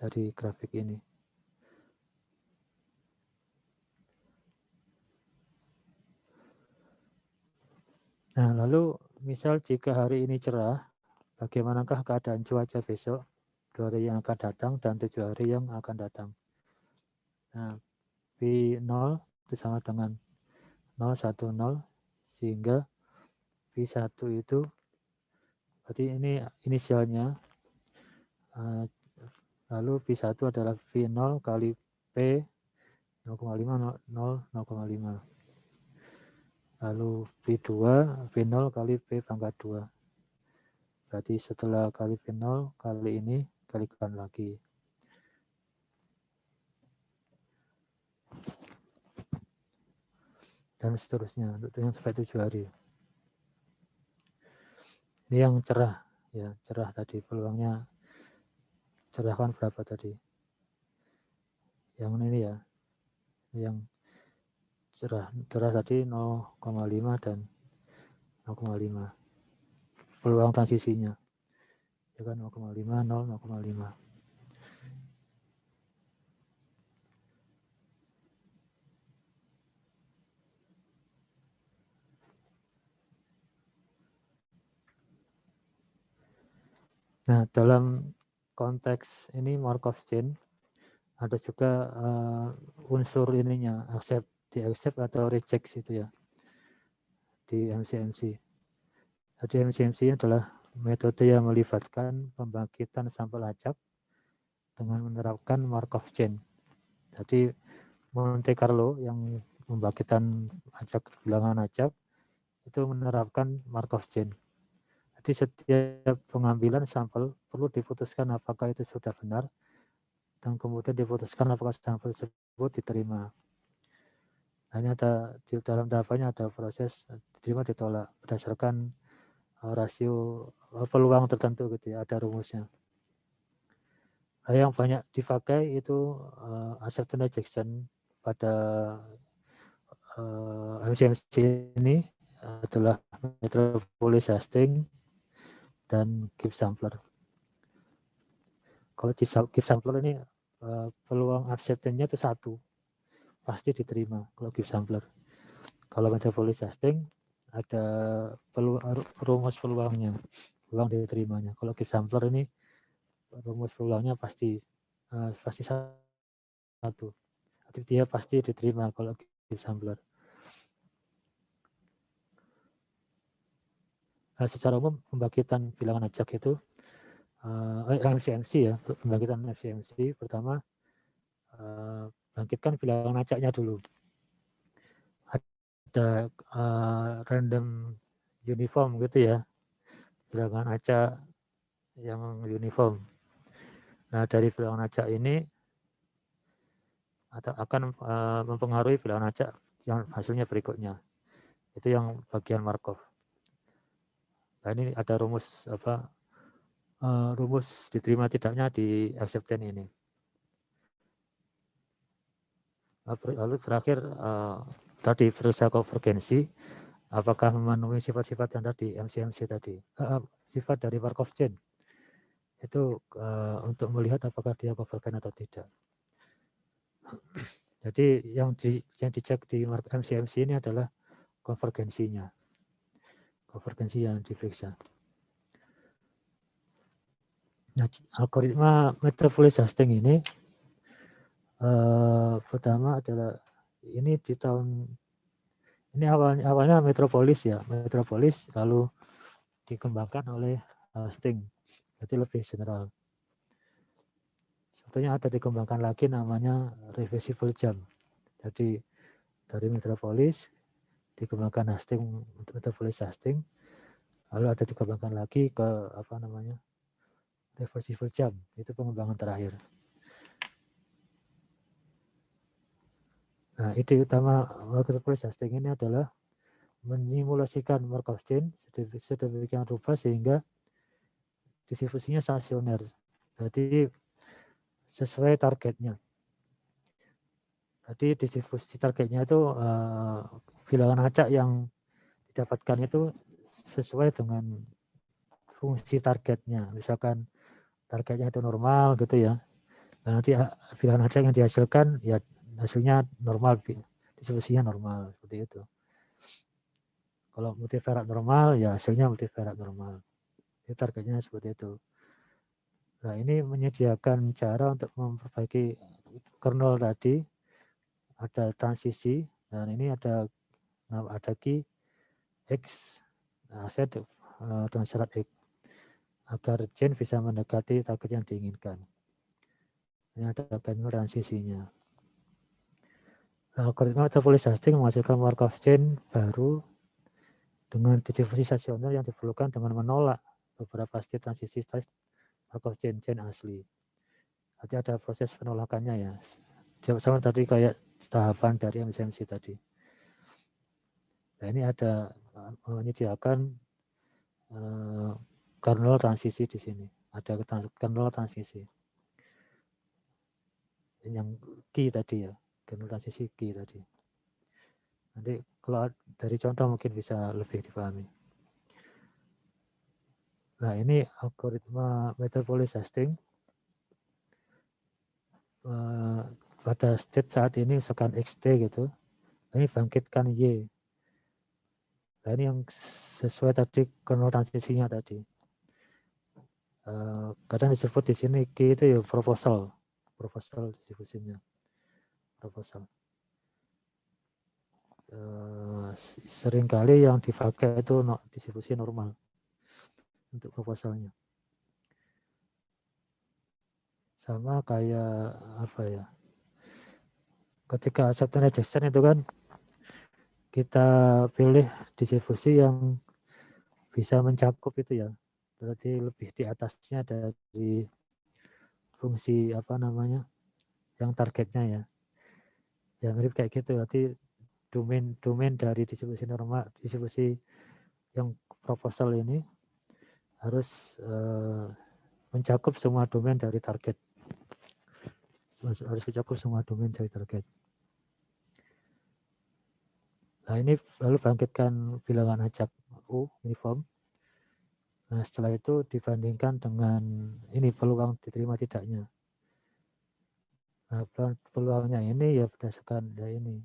dari grafik ini. Nah, lalu misal jika hari ini cerah, bagaimanakah keadaan cuaca besok, 2 hari yang akan datang, dan 7 hari yang akan datang? Nah, P0 itu sama dengan 0, 1, 0, sehingga P1 itu, berarti ini inisialnya, lalu P1 adalah V0 kali P 0,5, 0,5. Lalu V2, V0 kali P pangkat 2. Berarti setelah kali V0 kali ini, kalikan lagi. Dan seterusnya, untuk yang sampai 7 hari. Ini yang cerah, ya cerah tadi, peluangnya cerah kan berapa tadi? Yang ini ya, yang cerah tadi 0,5 dan 0,5. Peluang transisinya, ya kan 0,5, 0, 0,5. Nah, dalam konteks ini Markov chain, ada juga unsur ininya, di accept atau reject itu ya, di MCMC. Jadi MCMC adalah metode yang melibatkan pembangkitan sampel acak dengan menerapkan Markov chain. Jadi Monte Carlo yang membangkitkan bilangan acak itu menerapkan Markov chain. Jadi setiap pengambilan sampel perlu diputuskan apakah itu sudah benar dan kemudian diputuskan apakah sampel tersebut diterima. Hanya ada di dalam tahapannya ada proses diterima ditolak berdasarkan rasio peluang tertentu gitu ya, ada rumusnya. Yang banyak dipakai itu acceptance rejection pada MCMC ini adalah Metropolis Hastings dan Gibbs Sampler. Kalau give sampler ini peluang absennya itu 1, pasti diterima kalau give sampler. Kalau metropolis testing ada rumus peluangnya, peluang diterimanya. Kalau give sampler ini rumus peluangnya pasti 1. Jadi dia pasti diterima kalau give sampler. Secara umum pembagian bilangan acak itu MCMC ya, pembagian MCMC pertama bangkitkan bilangan acaknya dulu. Ada random uniform gitu ya, bilangan acak yang uniform. Nah dari bilangan acak ini akan mempengaruhi bilangan acak yang hasilnya berikutnya. Itu yang bagian Markov. Nah ini ada rumus rumus diterima tidaknya di acceptance ini. Lalu terakhir tadi berusaha konvergensi, apakah memenuhi sifat-sifat yang tadi MCMC tadi, sifat dari Markov chain itu untuk melihat apakah dia konvergen atau tidak. Jadi yang dicek di MCMC ini adalah konvergensinya, konvergensi yang diperiksa. Nah, algoritma metropolis hashing ini pertama adalah ini di tahun ini awalnya metropolis ya, metropolis lalu dikembangkan oleh Hastings, jadi lebih general. Sebetulnya ada dikembangkan lagi namanya reversible jump. Jadi dari metropolis dikembangkan Hastings, metropolis Hastings, lalu ada dikembangkan lagi ke reversible jump, itu pengembangan terakhir. Nah, ide utama metropolis Hastings ini adalah menyimulasikan Markov chain sedemikian rupa sehingga distribusinya stasioner. Jadi sesuai targetnya. Jadi distribusi targetnya itu bilangan acak yang didapatkan itu sesuai dengan fungsi targetnya. Misalkan targetnya itu normal gitu ya. Dan nanti bilangan acak yang dihasilkan ya hasilnya normal, distribusinya normal seperti itu. Kalau multivariat normal ya hasilnya multivariat normal. Jadi targetnya seperti itu. Nah ini menyediakan cara untuk memperbaiki kernel tadi, ada transisi dan ini ada key X set dengan syarat X agar chain bisa mendekati target yang diinginkan. Ini ada kernel transisinya. Algoritma metropolis hashing menghasilkan Markov chain baru dengan distribusi stasioner yang diperlukan dengan menolak beberapa state transisi Markov chain asli. Nanti ada proses penolakannya ya. Sama tadi kayak tahapan dari MCMC tadi. Nah ini ada menyediakan kernel transisi di sini. Ada kernel transisi. Ini yang key tadi ya, kernel transisi key tadi. Nanti kalau dari contoh mungkin bisa lebih dipahami. Nah ini algoritma metropolis hashing. Pada state saat ini misalkan XT gitu, ini bangkitkan Y. Nah ini yang sesuai tadi kernel transisinya tadi. Kadang disebut di sini Q itu ya proposal distribusinya, proposal. Seringkali yang dipakai itu distribusi normal untuk proposalnya. Sama kayak apa ya? Ketika acceptance rejection itu kan kita pilih distribusi yang bisa mencakup itu ya. Berarti lebih di atasnya dari fungsi yang targetnya ya. Ya mirip kayak gitu, berarti domain dari distribusi normal, distribusi yang proposal ini harus mencakup semua domain dari target. Harus mencakup semua domain dari target. Nah ini lalu bangkitkan bilangan acak U uniform. Nah, setelah itu dibandingkan dengan ini peluang diterima tidaknya. Nah, peluangnya ini ya berdasarkan ya ini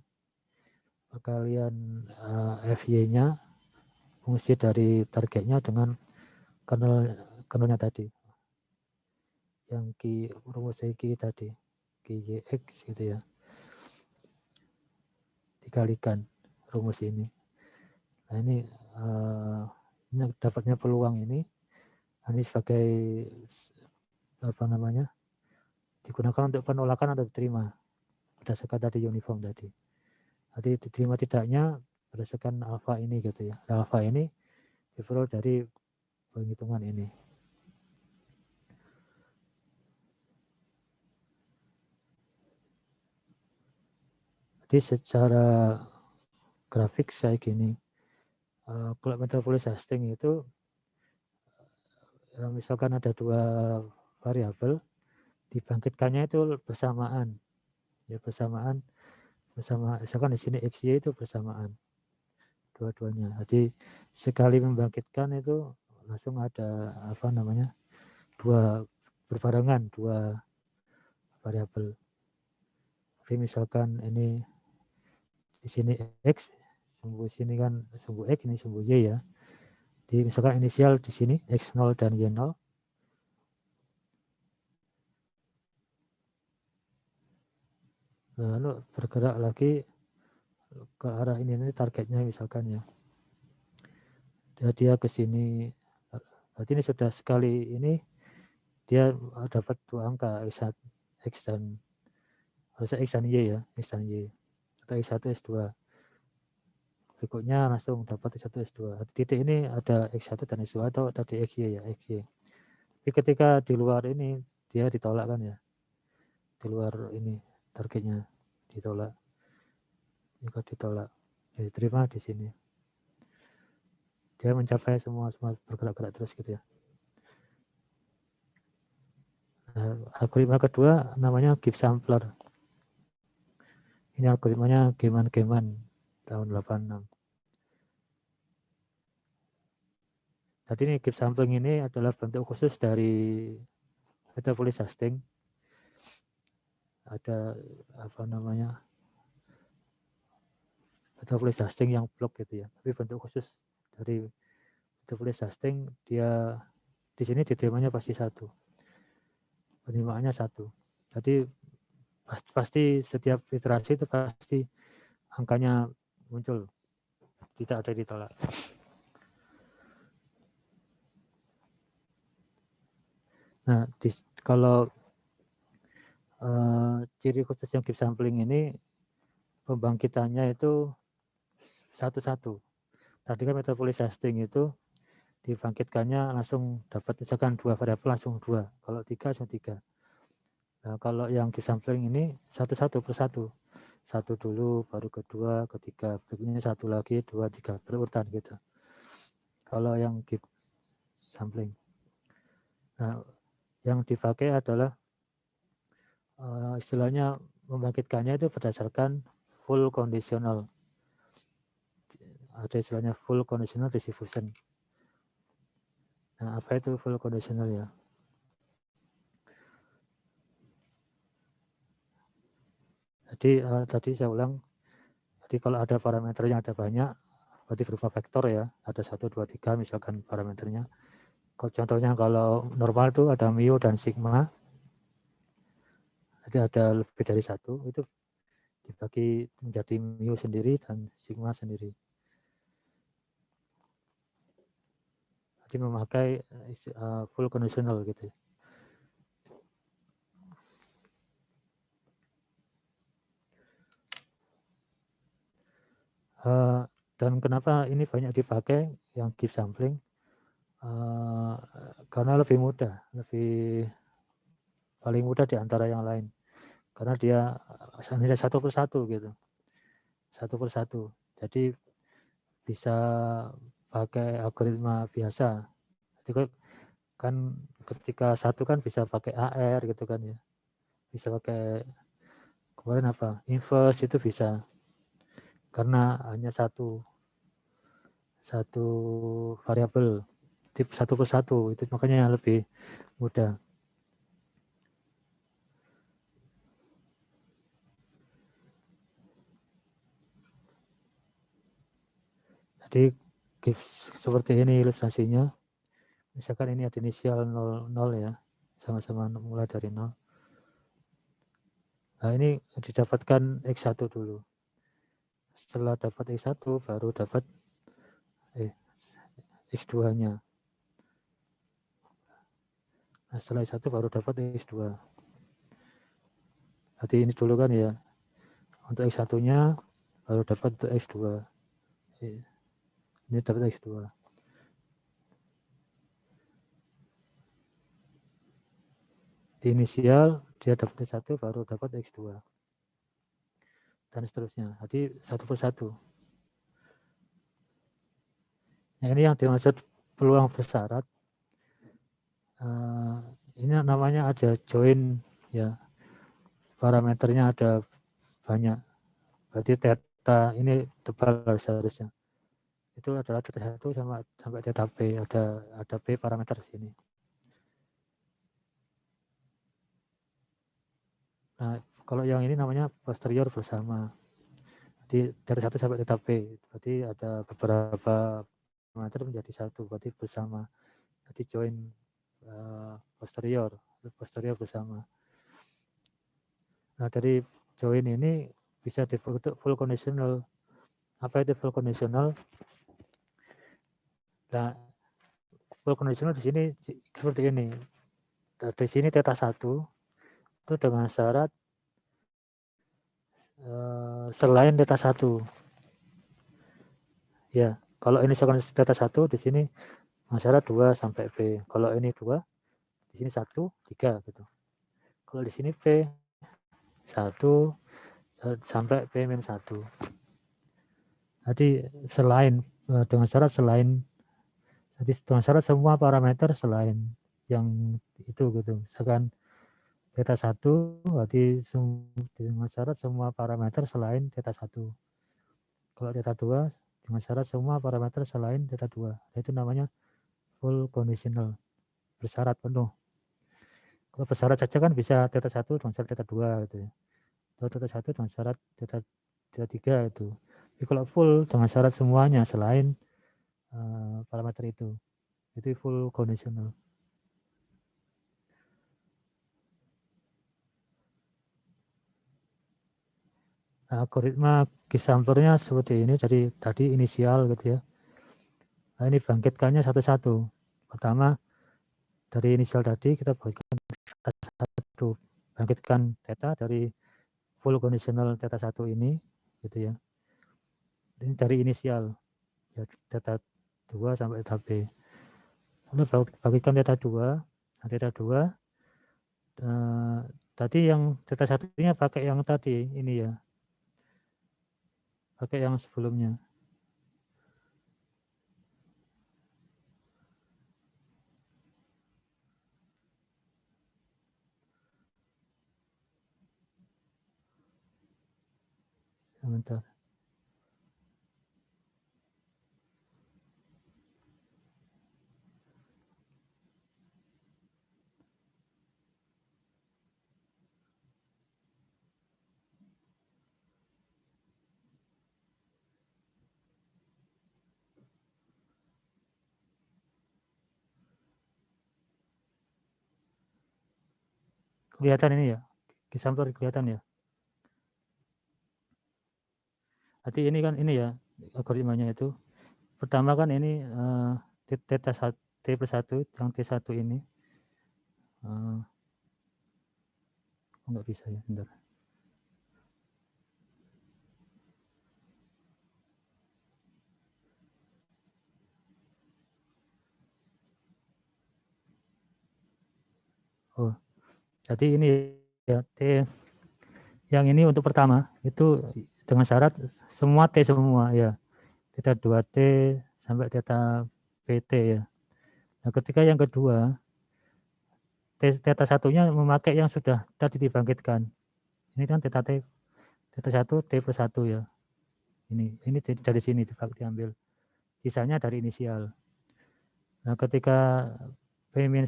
perkalian FY-nya fungsi dari targetnya dengan kernelnya tadi. Yang rumus Q tadi, QYX gitu ya. Dikalikan rumus ini. Nah, ini dapatnya peluang ini sebagai apa namanya? Digunakan untuk penolakan atau diterima berdasarkan tadi uniform tadi. Nanti diterima tidaknya berdasarkan alfa ini gitu ya. Alfa ini diperoleh dari penghitungan ini. Jadi secara grafik saya gini, kalau metropolis hosting itu misalkan ada dua variabel, dibangkitkannya itu bersamaan, ya bersama misalkan di sini XY itu bersamaan dua-duanya. Jadi sekali membangkitkan itu langsung ada apa namanya berbarengan dua variabel. Jadi misalkan ini di sini X, sumbu sini kan sumbu X, ini sumbu Y ya. Jadi misalkan inisial di sini X0 dan Y0. Lalu bergerak lagi ke arah ini targetnya misalkan ya. Dia ke sini. Berarti ini sudah sekali ini dia dapat dua angka X dan harusnya X dan Y ya, X dan Y. Atau X1, X2. Berikutnya langsung dapat X1, X2. Titik ini ada X1 dan X2 atau tadi XY ya, XY. Tapi ketika di luar ini dia ditolak kan ya. Di luar ini targetnya ditolak. Jika ditolak, ya diterima di sini. Dia mencapai semua bergerak-gerak terus gitu ya. Nah, algoritma kedua namanya Gibbs sampler. Ini algoritmanya Geman tahun 86. Jadi ini Gibbs sampling ini adalah bentuk khusus dari metropolis hosting. Ada apa namanya metropolis hosting yang blok gitu ya. Tapi bentuk khusus dari metropolis hosting dia di sini diterimanya pasti satu. Penerimaannya satu. Jadi pasti setiap iterasi itu pasti angkanya muncul, tidak ada ditolak. Nah, kalau ciri khusus yang Gibbs sampling ini pembangkitannya itu satu-satu. Tadi kan metropolis hosting itu dibangkitkannya langsung dapat misalkan dua variabel langsung dua, kalau tiga langsung tiga. Nah, kalau yang Gibbs sampling ini satu-satu per satu. Satu dulu, baru kedua, ketiga, berikutnya satu lagi, dua, tiga, berurutan gitu. Kalau yang Gibbs sampling. Nah, yang dipakai adalah istilahnya membangkitkannya itu berdasarkan full conditional. Ada istilahnya full conditional distribution. Nah, apa itu full conditional ya? Jadi tadi saya ulang, jadi kalau ada parameternya ada banyak, berarti berupa vektor ya, ada 1, 2, 3 misalkan parameternya. Contohnya kalau normal itu ada mu dan sigma, jadi ada lebih dari satu, itu dibagi menjadi mu sendiri dan sigma sendiri. Jadi memakai full conditional gitu. Dan kenapa ini banyak dipakai yang Gibbs sampling? Karena lebih mudah, paling mudah di antara yang lain. Karena dia hanya satu per satu gitu. Satu per satu. Jadi bisa pakai algoritma biasa. Jadi kan ketika satu kan bisa pakai AR gitu kan ya. Bisa pakai kemarin apa? Inverse itu bisa. Karena hanya satu variabel. satu persatu, itu makanya lebih mudah. Jadi seperti ini ilustrasinya. Misalkan ini ada inisial 00 ya, sama-sama mulai dari 0. Nah ini didapatkan X1 dulu. Setelah dapat X1 baru dapat X2-nya. Nah setelah X1 baru dapat X2. Berarti ini dulu kan ya, untuk X1-nya baru dapat untuk X2. Ini dapat X2. Di inisial dia dapat X1 baru dapat X2. Dan seterusnya. Jadi satu persatu. Nah, ini yang dimaksud peluang bersyarat. Ini namanya ada join ya. Parameternya ada banyak. Berarti theta ini tebal seharusnya. Itu adalah theta 1 sampai theta P. Ada P parameter di sini. Nah, kalau yang ini namanya posterior bersama. Jadi dari 1 sampai theta P. Berarti ada beberapa parameter menjadi satu. Berarti bersama. Jadi join posterior bersama. Nah, dari join ini bisa dibentuk full conditional. Apa itu full conditional? Nah, full conditional di sini seperti ini. Di sini theta 1 itu dengan syarat selain theta 1. Ya, kalau ini theta 1 di sini dengan syarat 2 sampai P. Kalau ini 2, di sini 1, 3 gitu. Kalau di sini P 1 sampai P-1. Jadi selain dengan syarat selain, jadi dengan syarat semua parameter selain yang itu gitu. Misalkan theta 1 berarti dengan syarat semua parameter selain theta 1. Kalau theta 2 dengan syarat semua parameter selain theta 2. Itu namanya full conditional. Bersyarat penuh. Kalau bersyarat saja kan bisa theta 1 dengan syarat theta 2 gitu ya. Atau theta 1 dengan syarat theta 3 itu. Tapi kalau full dengan syarat semuanya selain parameter itu full conditional. Nah, algoritma Gisampernya seperti ini. Jadi tadi inisial gitu ya. Nah, ini bangkitkannya satu-satu. Pertama dari inisial tadi kita bagikan satu, bangkitkan theta dari full conditional theta 1 ini gitu ya. Ini dari inisial ya, theta 2 sampai theta P. Lalu bagikan theta 2. Nah, theta 2 tadi yang theta 1-nya pakai yang tadi ini ya. Pakai yang sebelumnya. Sebentar. Kelihatan ini ya. Gisamper kelihatan ya. Berarti ini kan ini ya algoritmanya itu. Pertama kan ini theta T+1 yang T1 ini. Enggak bisa ya, bentar. Oh, jadi ini ya T yang ini untuk pertama itu dengan syarat semua T semua ya. Theta 2T sampai theta PT ya. Nah, ketika yang kedua theta satunya memakai yang sudah tadi dibangkitkan. Ini kan theta 1 T+1 ya. Ini dari sini diambil. Sisanya dari inisial. Nah, ketika P-1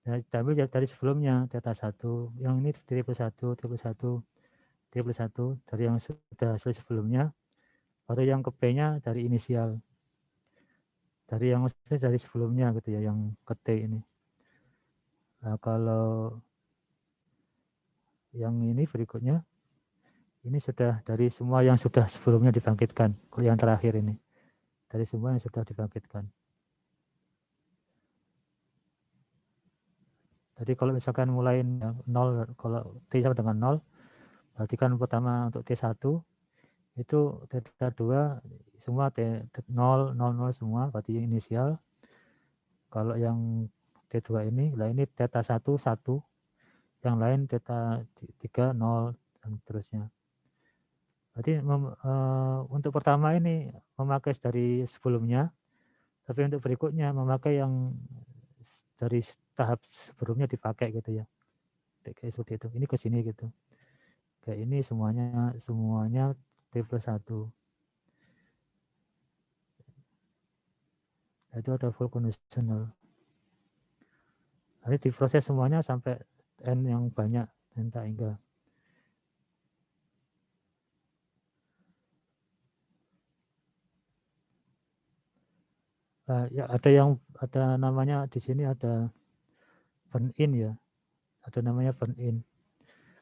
ya, diambil dari sebelumnya data 1, yang ini triple 1, triple 1, triple 1 dari yang sudah hasil sebelumnya, baru yang ke P-nya dari inisial. Dari yang maksudnya dari sebelumnya gitu ya, yang ke T ini. Nah, kalau yang ini berikutnya, ini sudah dari semua yang sudah sebelumnya dibangkitkan. Kalau yang terakhir ini, dari semua yang sudah dibangkitkan. Jadi kalau misalkan mulai 0, kalau T sama dengan 0, berarti kan pertama untuk T1 itu T2 semua T0, 00 semua, berarti inisial. Kalau yang T2 ini, lah ini T1, 1, yang lain T3, 0, dan seterusnya. Jadi untuk pertama ini memakai dari sebelumnya, tapi untuk berikutnya memakai yang dari tahap sebelumnya dipakai gitu ya. Kayak seperti itu. Ini ke sini gitu. Kayak ini semuanya T+1. Itu ada full conditional. Jadi diproses semuanya sampai n yang banyak, n tak hingga. Ya ada namanya di sini ada burn in ya, ada namanya burn in.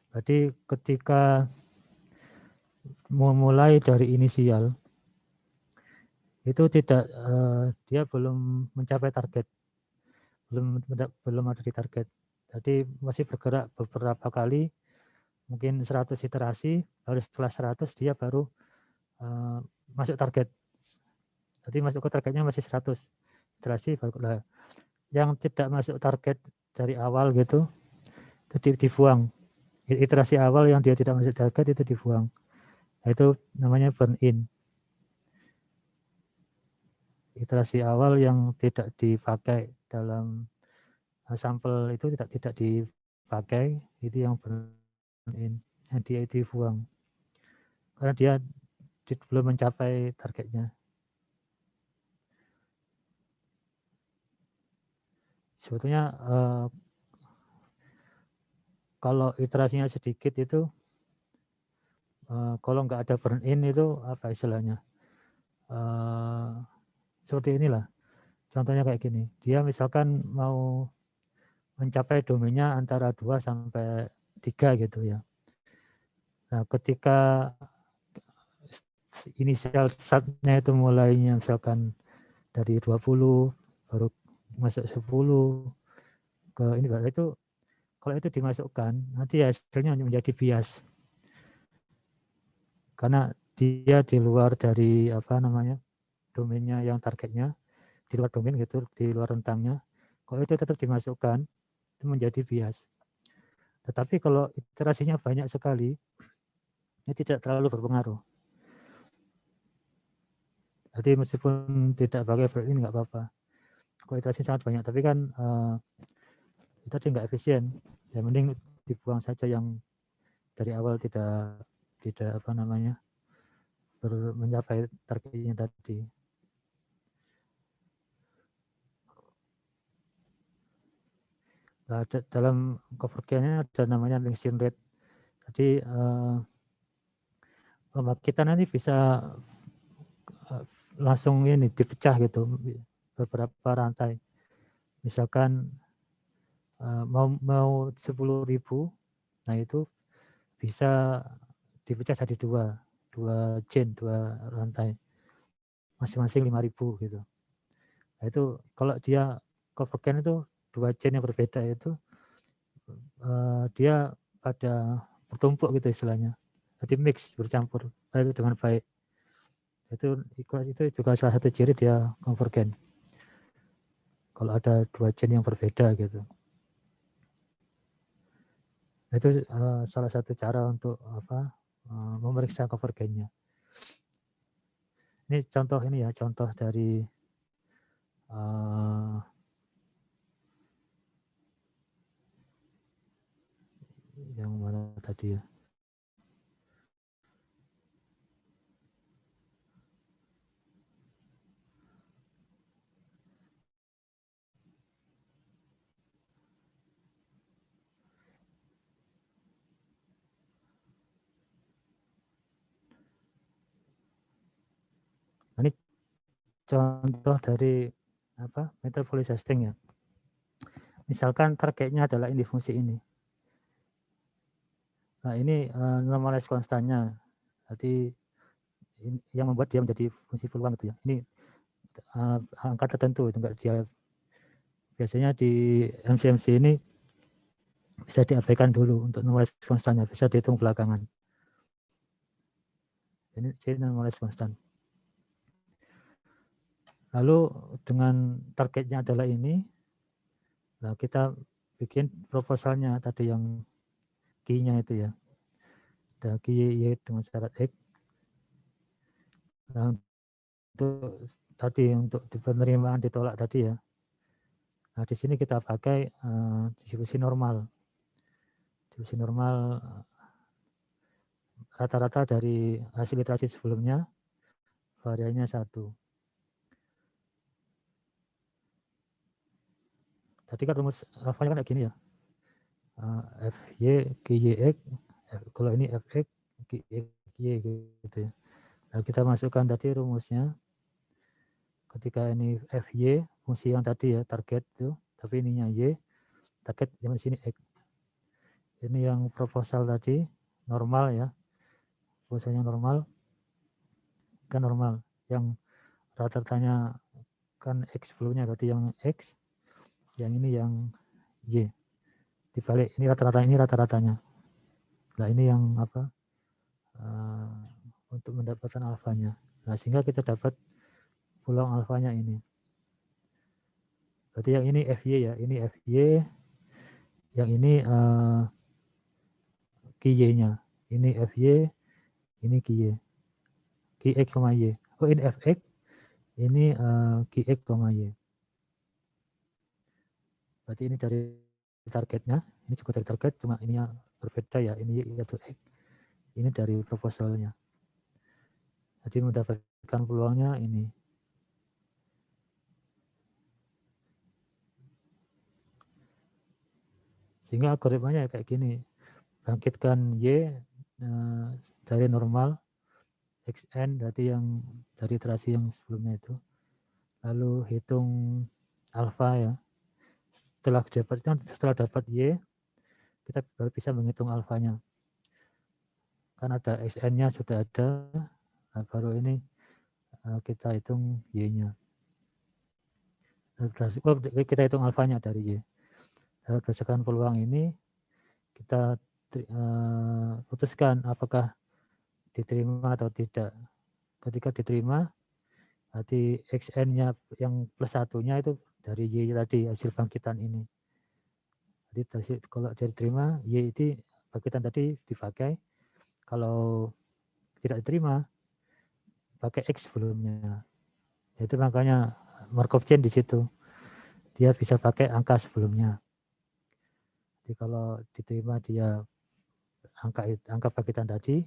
Jadi ketika memulai dari inisial itu tidak dia belum mencapai target, belum ada di target. Jadi masih bergerak beberapa kali, mungkin 100 iterasi, baru setelah 100 dia baru masuk target. Jadi masuk ke targetnya masih 100 iterasi baru lah. Yang tidak masuk target dari awal gitu, jadi dibuang. Iterasi awal yang dia tidak masuk target itu dibuang. Itu namanya burn in. Iterasi awal yang tidak dipakai dalam sampel itu tidak dipakai, itu yang burn in, yang dia dibuang. Karena dia belum mencapai targetnya. Sebetulnya kalau iterasinya sedikit itu, kalau nggak ada burn in itu apa istilahnya? Seperti inilah. Contohnya kayak gini. Dia misalkan mau mencapai domainnya antara 2 sampai 3 gitu ya. Nah, ketika inisial startnya itu mulainya misalkan dari 20, baru masuk 10 ke ini, itu kalau itu dimasukkan nanti hasilnya menjadi bias karena dia di luar dari apa namanya domainnya yang targetnya, di luar domain gitu, di luar rentangnya. Kalau itu tetap dimasukkan itu menjadi bias. Tetapi kalau iterasinya banyak sekali, ini tidak terlalu berpengaruh. Jadi meskipun tidak pakai burn in nggak apa-apa. Kalau iterasi sangat banyak, tapi kan itu tadi nggak efisien. Ya mending dibuang saja yang dari awal tidak apa namanya mencapai targetnya tadi. Nah, dalam convergennya ada namanya mixing rate. Jadi kita nanti bisa langsung ini dipecah gitu beberapa rantai. Misalkan mau 10.000, nah itu bisa dipecah jadi dua chain, dua rantai, masing-masing 5.000 gitu. Nah itu kalau dia convergen itu dua chain yang berbeda itu dia pada bertumpuk gitu istilahnya. Jadi mix, bercampur baik dengan baik. Itu juga salah satu ciri dia convergen. Kalau ada dua chain yang berbeda gitu. Itu salah satu cara untuk memeriksa convergennya. Ini contoh ini ya, contoh dari yang mana tadi ya. contoh dari metode policy testing ya. Misalkan targetnya adalah ini fungsi ini. Nah ini normalize konstannya. Jadi yang membuat dia menjadi fungsi peluang gitu ya. Ini angka tertentu itu enggak dia biasanya di MCMC ini bisa diabaikan dulu untuk normalize konstannya, bisa dihitung belakangan. Ini normalize konstan. Lalu dengan targetnya adalah ini, nah kita bikin proposalnya tadi yang key-nya itu ya. Ada key Y dengan syarat X. Nah, untuk penerimaan ditolak tadi ya. Nah, di sini kita pakai distribusi normal. Distribusi normal rata-rata dari hasil iterasi sebelumnya, variannya 1. Tadi kan rumus alfanya kan kayak gini ya. Fy, Gyx, kalau ini Fx, Gyx, Y gitu ya. Nah, kita masukkan tadi rumusnya. Ketika ini Fy, fungsi yang tadi ya, target itu, tapi ininya Y, target yang di sini X. Ini yang proposal tadi, normal ya. Proposalnya normal, kan normal. Yang rata-ratanya kan X sebelumnya, berarti yang X, yang ini yang Y. Dibalik, ini rata-ratanya. Nah, ini yang untuk mendapatkan alfanya. Nah, sehingga kita dapat pulang alfanya ini. Berarti yang ini Fy ya, ini Fy, yang ini Ky-nya. Ini Fy, ini Ky. Kx, Y. Oh, ini Fx, ini Kx, Y. Berarti ini dari targetnya, ini juga dari target, cuma ininya berbeda ya, ini yaitu X. Ini dari proposalnya. Jadi mendapatkan peluangnya ini. Sehingga algoritmanya kayak gini. Bangkitkan Y dari normal, XN berarti yang dari iterasi yang sebelumnya itu. Lalu hitung alfa ya. Setelah dapat Y, kita baru bisa menghitung alfanya. Kan ada XN-nya sudah ada, nah baru ini kita hitung Y-nya. Kita hitung alfanya dari Y. Lalu berdasarkan peluang ini, kita putuskan apakah diterima atau tidak. Ketika diterima, berarti XN-nya yang plus satunya itu dari Y tadi, hasil bangkitan ini. Jadi kalau diterima, Y itu bangkitan tadi dipakai. Kalau tidak diterima, pakai X sebelumnya. Itu makanya Markov chain di situ. Dia bisa pakai angka sebelumnya. Jadi kalau diterima dia angka bangkitan tadi,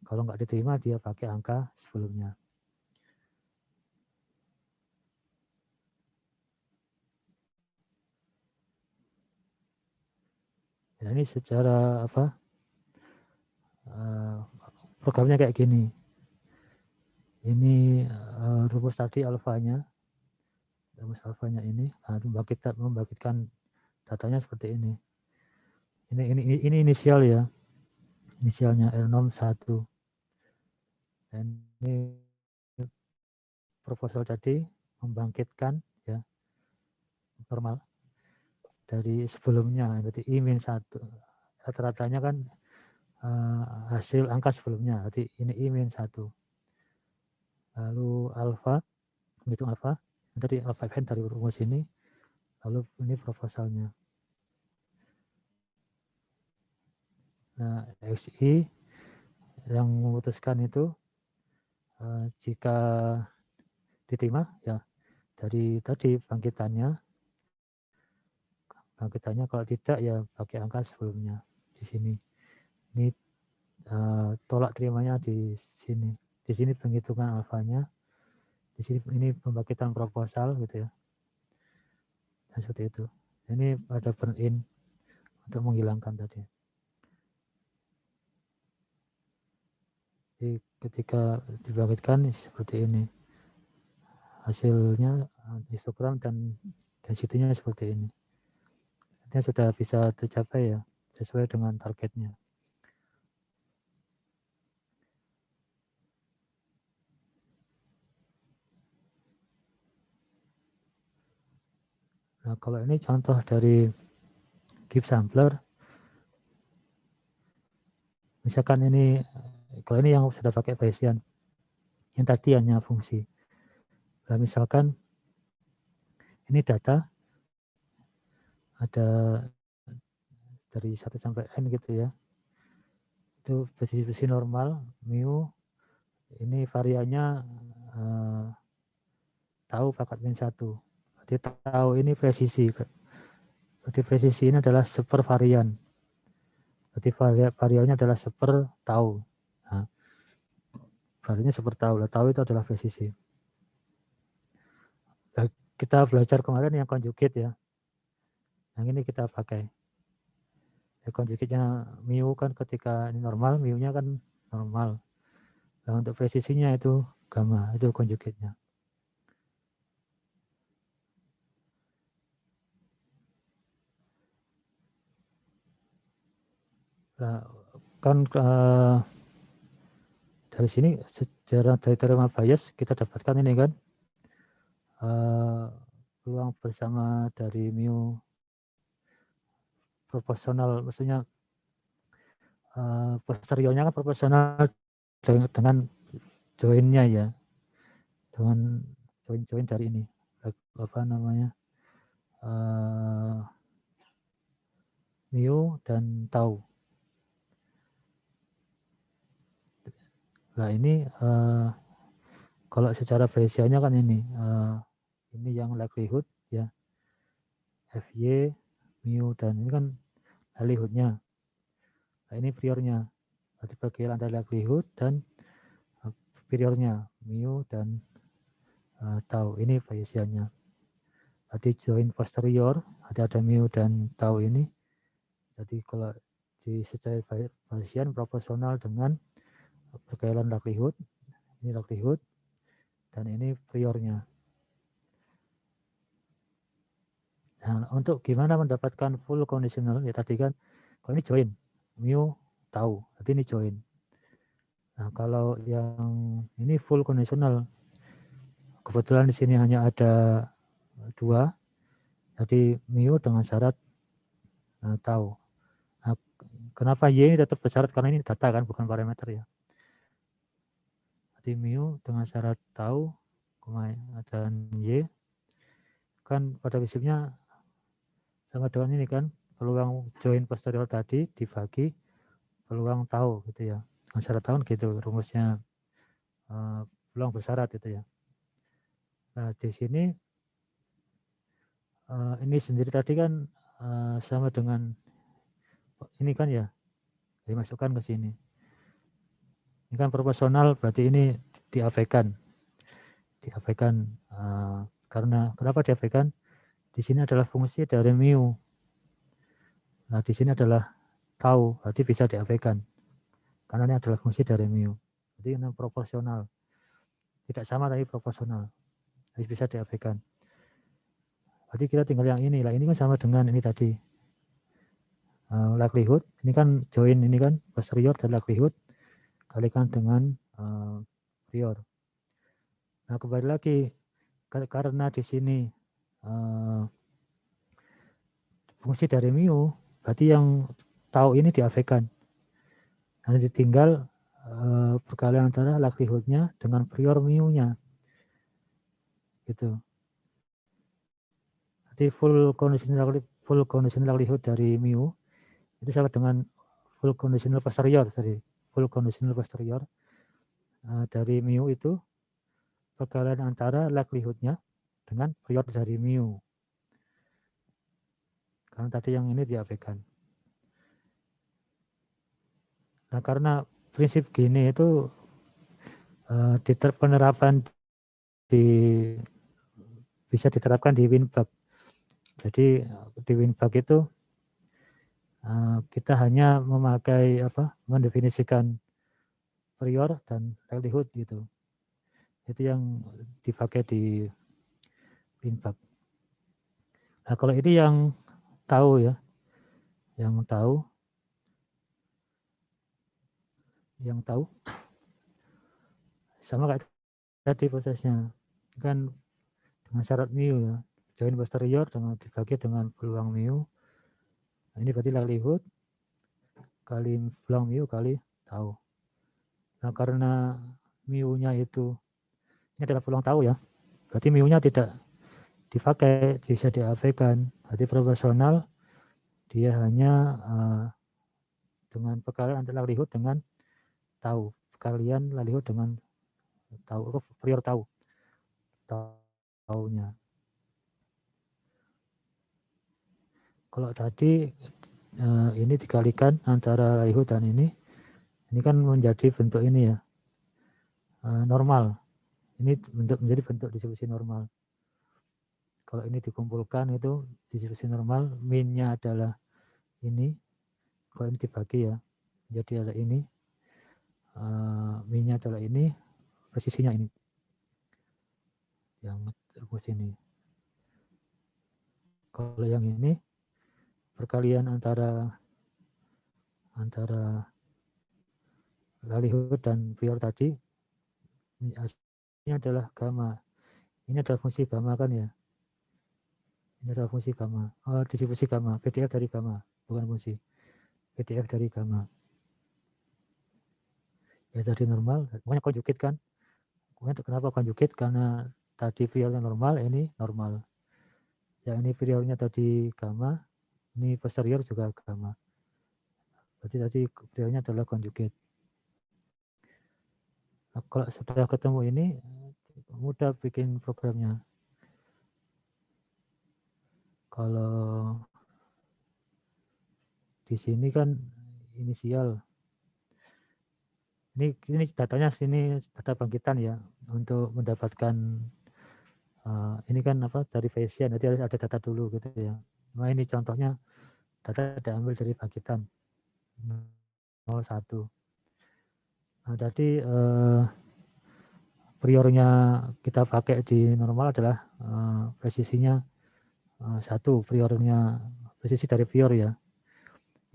kalau nggak diterima dia pakai angka sebelumnya. Ya, ini secara programnya kayak gini. Ini rumus tadi alfanya, ini membangkitkan datanya seperti ini. Ini inisial ya, inisialnya R01. Dan ini proposal tadi membangkitkan ya normal dari sebelumnya, jadi I-1. Rata-ratanya kan hasil angka sebelumnya, jadi ini I-1. Lalu alfa, menghitung alfa, tadi alfa event dari rumus ini, lalu ini proposalnya. Nah, XI yang memutuskan itu jika diterima ya dari tadi bangkitannya, kalau tidak ya pakai angka sebelumnya di sini. Ini tolak terimanya di sini. Di sini penghitungan alfanya. Di sini ini pembangkitan proposal gitu ya. Nah, seperti itu. Ini ada burn in untuk menghilangkan tadi. Jadi ketika dibangkitkan seperti ini. hasilnya histogram dan density-nya seperti ini. Artinya sudah bisa tercapai ya, sesuai dengan targetnya. Nah, kalau ini contoh dari Gibbs sampler, misalkan ini, kalau ini yang sudah pakai Bayesian, yang tadi hanya fungsi. Nah, misalkan ini data ada dari 1 sampai n gitu ya, itu posisi normal mu, ini variannya tau pangkat min 1. Berarti tau ini presisi, berarti presisi ini adalah seper varian, berarti variannya adalah seper tau. Nah, variannya seper tau, tau itu adalah presisi. Nah, kita belajar kemarin yang conjugate ya, yang ini kita pakai. Ya, conjugate-nya mu kan ketika ini normal, mu-nya kan normal. Nah, untuk presisinya itu gamma, itu conjugate-nya. Nah, kan dari sini sejarah dari teorema Bayes kita dapatkan ini kan peluang bersama dari mu proporsional, maksudnya posteriornya kan proporsional dengan join-nya ya, dengan join dari ini apa namanya mu dan tau. Nah ini kalau secara Bayesiannya kan ini yang likelihood ya, Fy, mu, dan ini kan likelihood-nya. Nah ini priornya, berarti bagian antara likelihood dan priornya, mu dan tau, ini Bayesiannya. Berarti join posterior, ada mu dan tau ini. Jadi kalau di secara Bayesian proporsional dengan perkalian likelihood, ini likelihood, dan ini priornya. Nah, untuk gimana mendapatkan full conditional, ya tadi kan, kalau ini join, mu tahu, berarti ini join. Nah, kalau yang ini full conditional, kebetulan di sini hanya ada 2, jadi mu dengan syarat tahu. Nah, kenapa y ini tetap bersyarat? Karena ini data kan, bukan parameter ya. Jadi mu dengan syarat tahu, dan y, kan pada prinsipnya sama dengan ini kan, peluang join posterior tadi dibagi peluang tahu gitu ya. Syarat tahun gitu rumusnya, peluang bersyarat itu ya. Nah di sini ini sendiri tadi kan sama dengan ini kan ya, dimasukkan ke sini. Ini kan proporsional, berarti ini diabaikan. Karena kenapa diabaikan? Di sini adalah fungsi dari mu. Nah di sini adalah tau, berarti bisa diabaikan. Karena ini adalah fungsi dari mu. Jadi ini proporsional. Tidak sama tapi proporsional. Jadi bisa diabaikan. Berarti kita tinggal yang ini lah. Ini kan sama dengan ini tadi. Likelihood. Ini kan join ini kan posterior dan likelihood kalikan dengan prior. Nah kembali lagi karena di sini fungsi dari mu, berarti yang tahu ini diabaikan. Nanti tinggal perkalian antara likelihood-nya dengan prior mu-nya. Gitu. Jadi full conditional likelihood dari mu itu sama dengan full conditional posterior tadi. Full conditional posterior dari mu itu perkalian antara likelihood-nya dengan prior dari mu. Karena tadi yang ini diabaikan. Nah karena prinsip gini itu penerapan bisa diterapkan di Winbag. Jadi di Winbag itu kita hanya memakai mendefinisikan prior dan likelihood gitu. Itu yang dipakai di pinbab. Nah, kalau ini yang tahu ya, yang tahu sama kayak tadi prosesnya kan dengan syarat mu ya, join posterior dengan dibagi dengan peluang mu. Nah, ini berarti likelihood kali peluang mu kali tahu. Nah, karena mu-nya itu ini adalah peluang tahu ya, berarti mu-nya tidak dipakai, bisa diabaikan. Berarti proporsional dia hanya dengan perkalian antara likelihood dengan tahu, perkalian likelihood dengan tahu, prior tahunya. Kalau tadi ini dikalikan antara likelihood dan ini kan menjadi bentuk ini ya, normal. Ini menjadi bentuk distribusi normal. Kalau ini dikumpulkan itu distribusi normal, min-nya adalah ini. Kalau ini dibagi ya, jadi ada ini, min-nya adalah ini, presisinya ini, yang rumus ini. Kalau yang ini perkalian antara likelihood dan prior tadi, ini adalah gamma. Ini adalah fungsi gamma kan ya. Ini adalah fungsi gamma. Oh, distribusi gamma, PDF dari gamma, bukan fungsi. PDF dari gamma. Ya tadi normal, pokoknya konjugit kan. Kenapa konjugit? Karena tadi priornya normal, ini normal. Yang ini priornya tadi gamma, ini posterior juga gamma. Berarti tadi priornya adalah konjugit. Nah, kalau sudah ketemu ini, mudah bikin programnya. Kalau di sini kan inisial. Ini datanya sini data bangkitan ya, untuk mendapatkan ini kan apa dari Bayesian, nanti harus ada data dulu gitu ya. Nah ini contohnya data diambil dari bangkitan 01. Nah tadi priornya kita pakai di normal adalah presisinya 1, priornya presisi dari prior ya.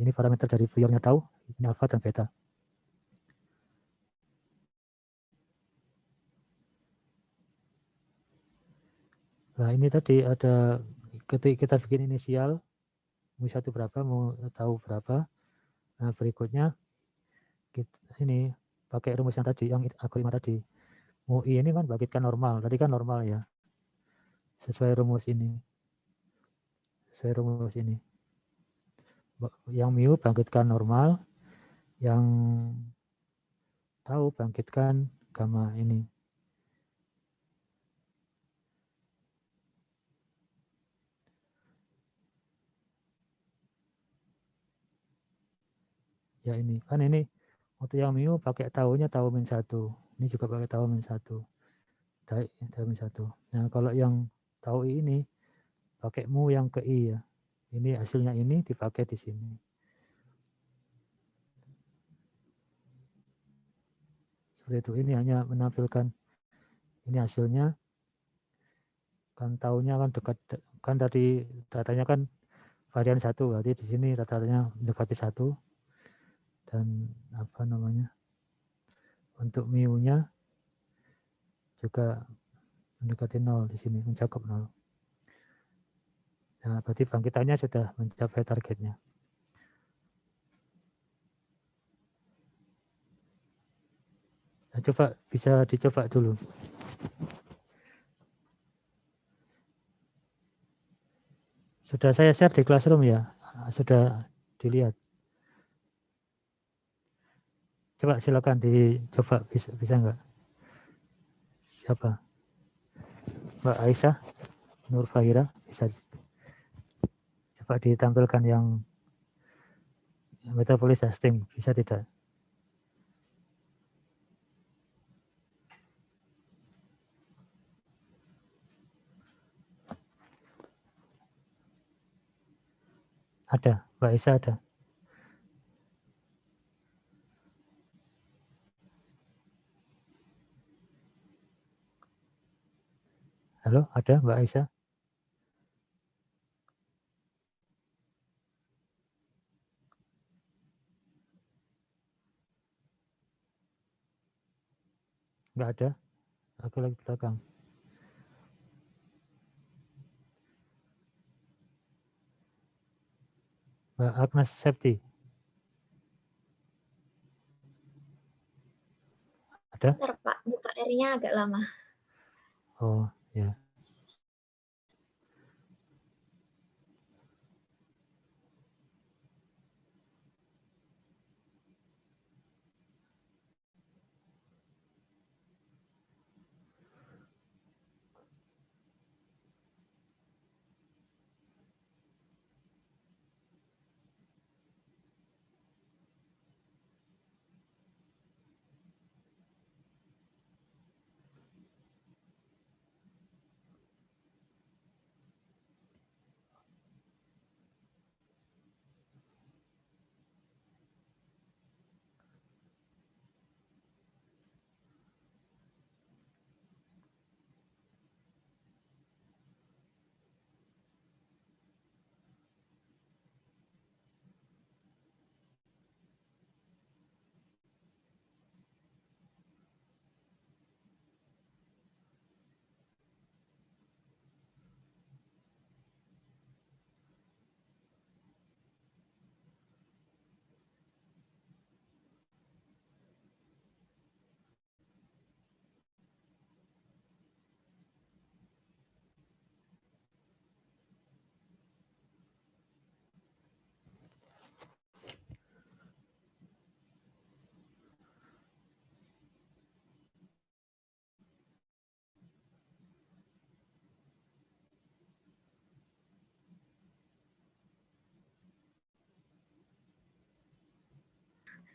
Ini parameter dari priornya tahu, ini alfa dan beta. Nah ini tadi ada ketika kita bikin inisial, mau 1 berapa, mau tahu berapa. Nah berikutnya kita ini pakai rumus yang tadi, yang algoritma tadi. Mau I ini kan bangkitkan normal, tadi kan normal ya. Sesuai rumus ini. Yang mu bangkitkan normal, yang tahu bangkitkan gamma ini. Ya ini kan ini untuk yang mu pakai tahunya tahu min 1, ini juga pakai tahu min 1, tahu min 1. Nah kalau yang tahu I ini pakai mu yang ke I ya, ini hasilnya ini dipakai di sini. Seperti itu, ini hanya menampilkan ini hasilnya kan, tahunya kan dekat kan, tadi datanya kan varian 1, berarti di sini datanya mendekati 1, dan apa namanya untuk mu-nya juga mendekati 0 di sini, mencakup 0. Nah, berarti bangkitannya sudah mencapai targetnya. Nah, coba bisa dicoba dulu. Sudah saya share di Classroom ya, sudah dilihat. Coba silakan dicoba, bisa nggak? Siapa? Mbak Aisyah, Nur Fahira, bisa coba ditampilkan yang Metapolis testing, bisa tidak? Ada, Mbak Aisyah ada. Halo, ada Mbak Aisyah? Nggak ada. Aku lagi belakang. Mbak Agnes Septi. Ada? Bentar, Pak, buka R-nya agak lama. Oh, ya.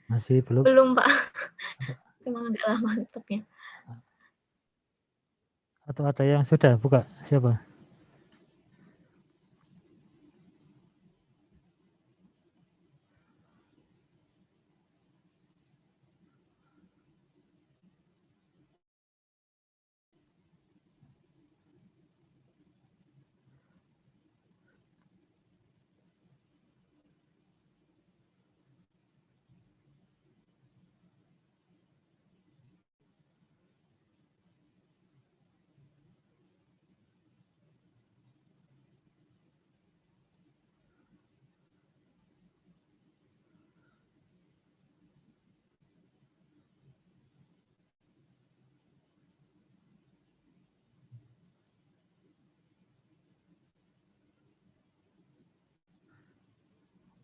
Masih belum? Belum, Pak. Emang agak lama tutupnya. Atau ada yang sudah buka? Siapa?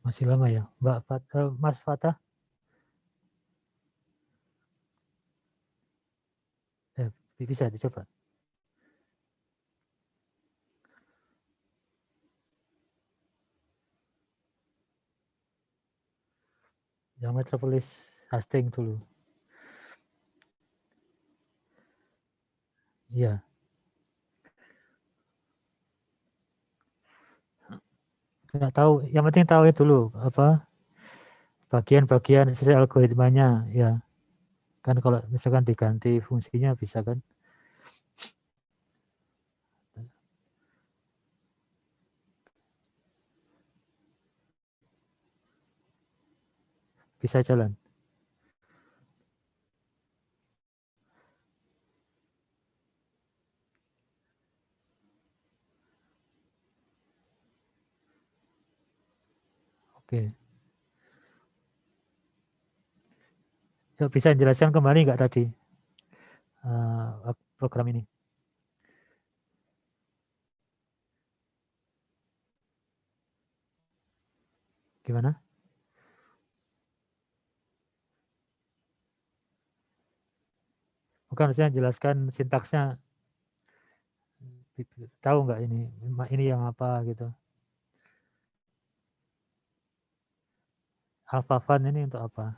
Masih lama ya? Mbak Mas Fatah? Bisa dicoba. Yang Metropolis Hastings dulu. Iya. Nggak tahu. Yang penting tahu itu dulu apa bagian-bagian sesuai algoritmanya. Ya. Kan kalau misalkan diganti fungsinya bisa kan? Bisa jalan. Oke. Ya, bisa jelaskan kembali nggak tadi program ini? Gimana? Bukan, harusnya jelaskan sintaksnya. Tahu nggak ini yang apa gitu? AlphaFun ini untuk apa?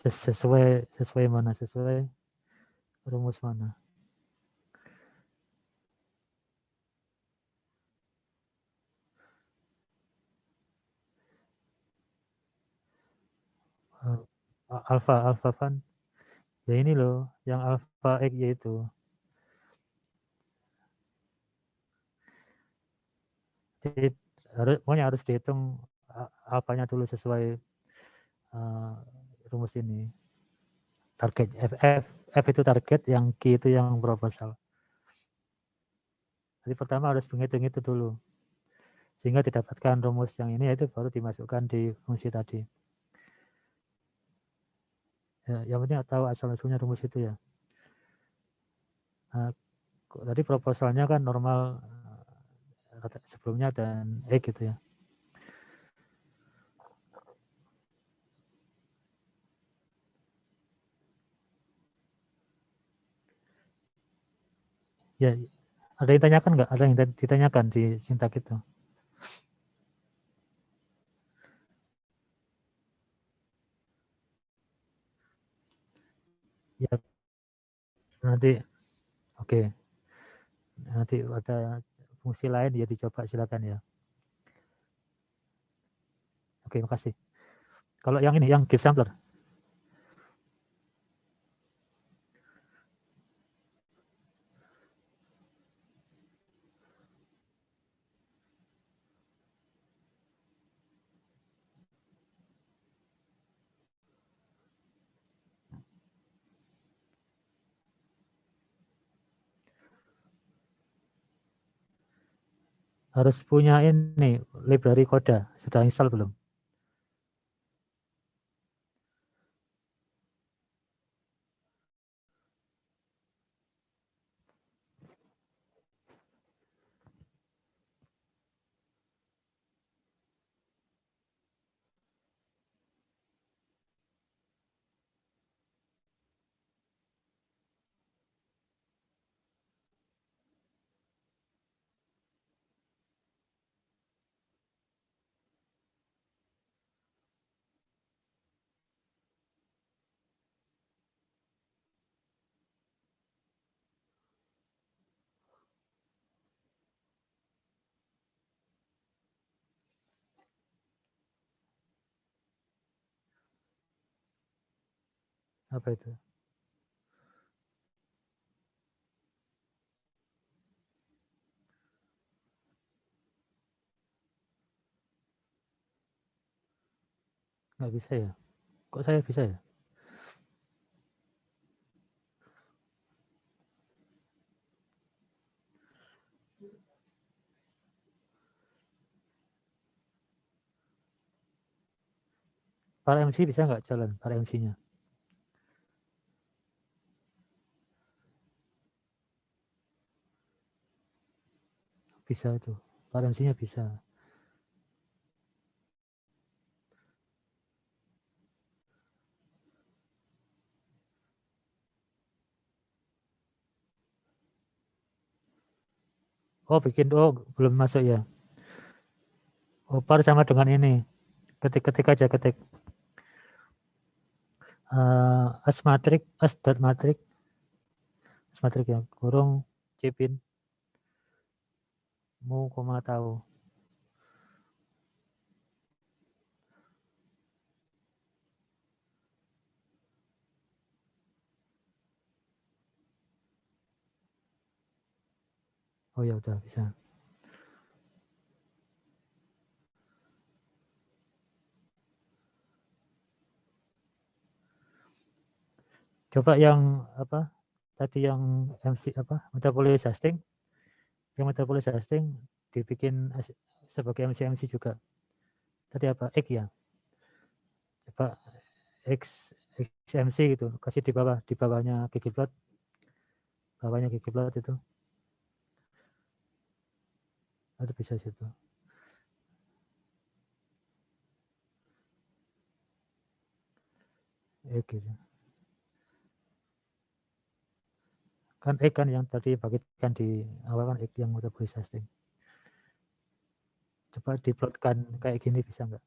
Sesuai mana? Sesuai rumus mana? Alpha Fun. Ya ini loh, yang alpha X yaitu. Jadi pokoknya harus dihitung alfanya dulu sesuai rumus ini. Target F itu target, yang Q itu yang proposal. Jadi pertama harus menghitung itu dulu. Sehingga didapatkan rumus yang ini, yaitu baru dimasukkan di fungsi tadi. Ya, yang penting tahu asal-usulnya rumus itu ya. Nah, tadi proposalnya kan normal sebelumnya dan X gitu ya. Ya, ada yang ditanyakan nggak? Ada yang ditanyakan di sintak itu? Ya, nanti oke. Nanti ada fungsi lain ya dicoba, silakan ya. Oke, makasih. Kalau yang ini, yang give sampler. Harus punya ini, library Coda. Sudah install belum? Apa itu? Nggak bisa ya? Kok saya bisa ya? Para MC bisa nggak jalan? Para MC-nya? Bisa itu. Para MC-nya bisa. Oh, bikin. Oh, belum masuk ya. Oh, par sama dengan ini. Ketik aja, ketik. As matrix, as dot matrix. As matrix ya. Kurung cipin. Mu, koma tahu. Oh ya udah bisa. Coba yang apa? Tadi yang MC apa? Metabolis hosting. Yang metabolis hosting dibikin sebagai MC juga. Tadi apa? X ya. Coba XMC gitu. Kasih di bawahnya ggplot. Bawahnya ggplot itu. Itu bisa situ. Gitu. Kan X kan yang tadi bagikan di awal kan X yang metabolis hosting. Coba diplotkan kayak gini bisa nggak?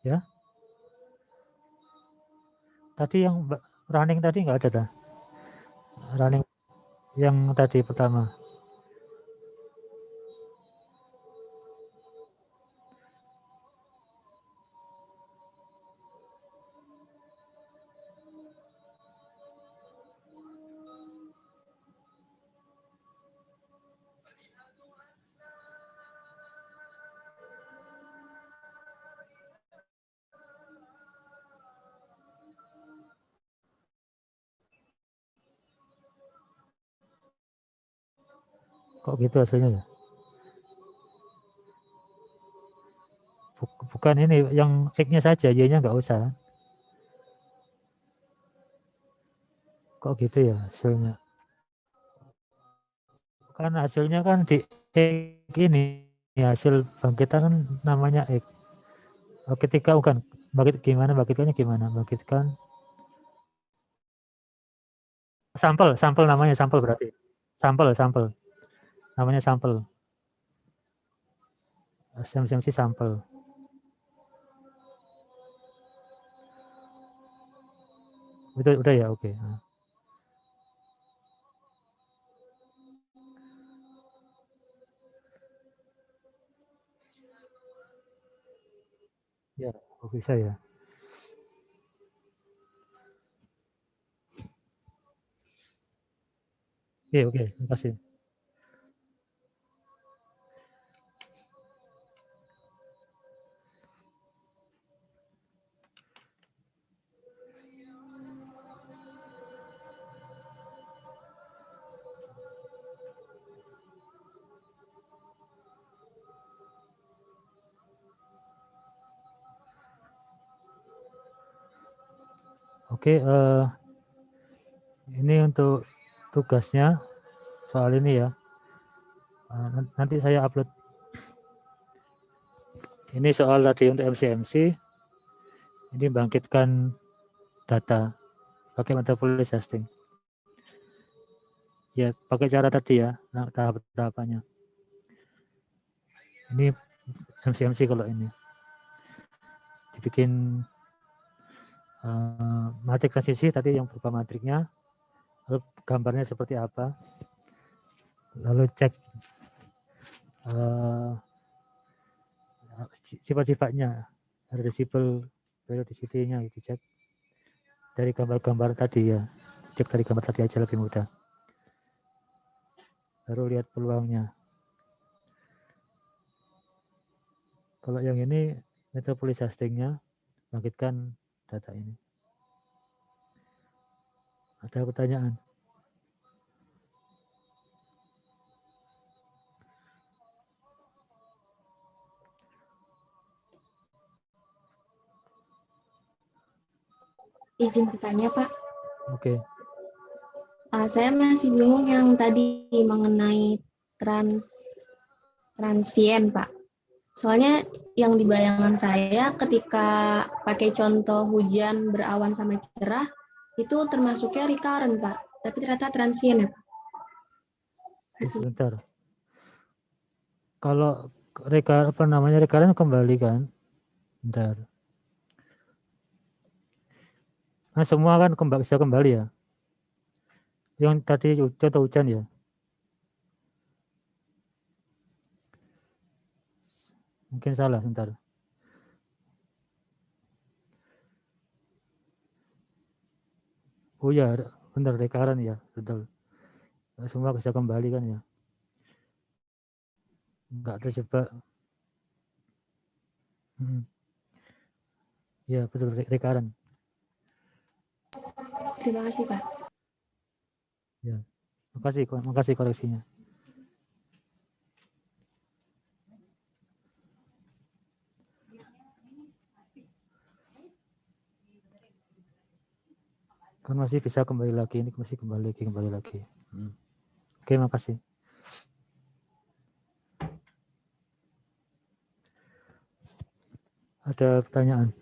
Ya. Tadi yang running tadi nggak ada dah. Running yang tadi pertama. Kok gitu hasilnya ya? Bukan ini, yang X-nya saja, Y-nya nggak usah. Kok gitu ya hasilnya? Kan hasilnya kan di X ini, hasil bangkitan kan namanya X. Ketika bukan, bangkitkannya gimana? Bangkitkan sampel namanya sampel berarti. Sampel. Namanya sampel. SMC sampel. Udah ya, oke. Ya, bisa ya. Oke, terima kasih. Oke, ini untuk tugasnya soal ini ya. Nanti saya upload. Ini soal tadi untuk MC. Ini bangkitkan data pakai metode testing. Ya, pakai cara tadi ya, tahap-tahapannya. Ini MC kalau ini. Dibikin matrik transisi tadi yang berupa matriknya, lalu gambarnya seperti apa, lalu cek sifat-sifatnya, reversible periodicity-nya itu cek dari gambar-gambar tadi ya, cek dari gambar tadi aja lebih mudah. Baru lihat peluangnya. Kalau yang ini metode testingnya, bangkitkan data ini. Ada pertanyaan? Izin bertanya, Pak. Oke. Saya masih bingung yang tadi mengenai transien, Pak. Soalnya yang di bayangan saya ketika pakai contoh hujan berawan sama cerah, itu termasuknya recurrent, Pak. Tapi ternyata transien ya, Pak. Sebentar. Kalau recurrent kembali kan? Bentar. Nah, semua kan bisa kembali ya. Yang tadi contoh hujan ya. Mungkin salah, bentar. Oh ya, benar recurrent ya, betul. Semua bisa kembali kan ya. Enggak terjebak. Ya, betul recurrent. Terima kasih, Pak. Ya. Makasih koreksinya. Kan masih bisa kembali lagi, ini masih kembali lagi. Oke, makasih. Ada pertanyaan?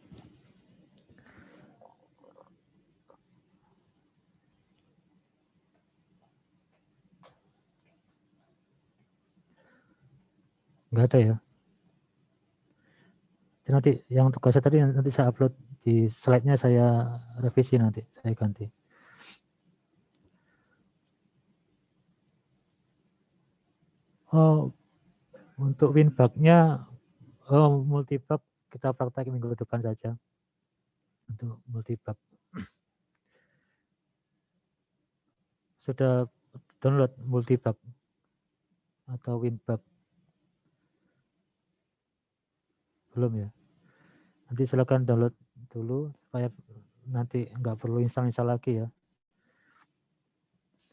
Enggak ada ya. nanti yang tugasnya tadi nanti saya upload di slide-nya, saya revisi nanti, saya ganti. Oh, untuk winbug-nya multibug kita praktek minggu depan saja. Untuk multibug. Sudah download multibug atau winbug? Belum ya? Nanti silakan download dulu supaya nanti nggak perlu install lagi ya.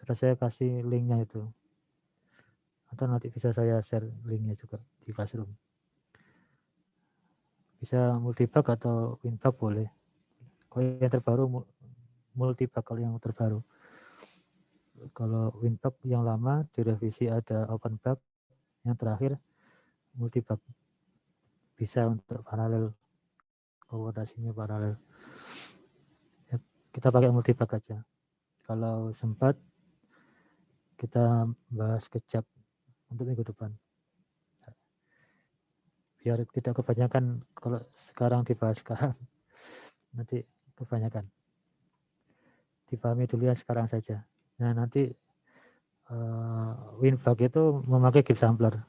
Sudah saya kasih linknya itu. Atau nanti bisa saya share linknya juga di Classroom. Bisa multibug atau winbug boleh. Kalau yang terbaru multibug, kalau yang terbaru. Kalau winbug yang lama direvisi ada openbug, yang terakhir multibug. Bisa untuk paralel, komodasinya paralel. Ya, kita pakai multibug aja. Kalau sempat kita bahas kejap untuk minggu depan. Biar tidak kebanyakan, kalau sekarang dibahas sekarang, nanti kebanyakan. Dipahami dulu ya sekarang saja. Nah nanti winbug itu memakai gip sampler.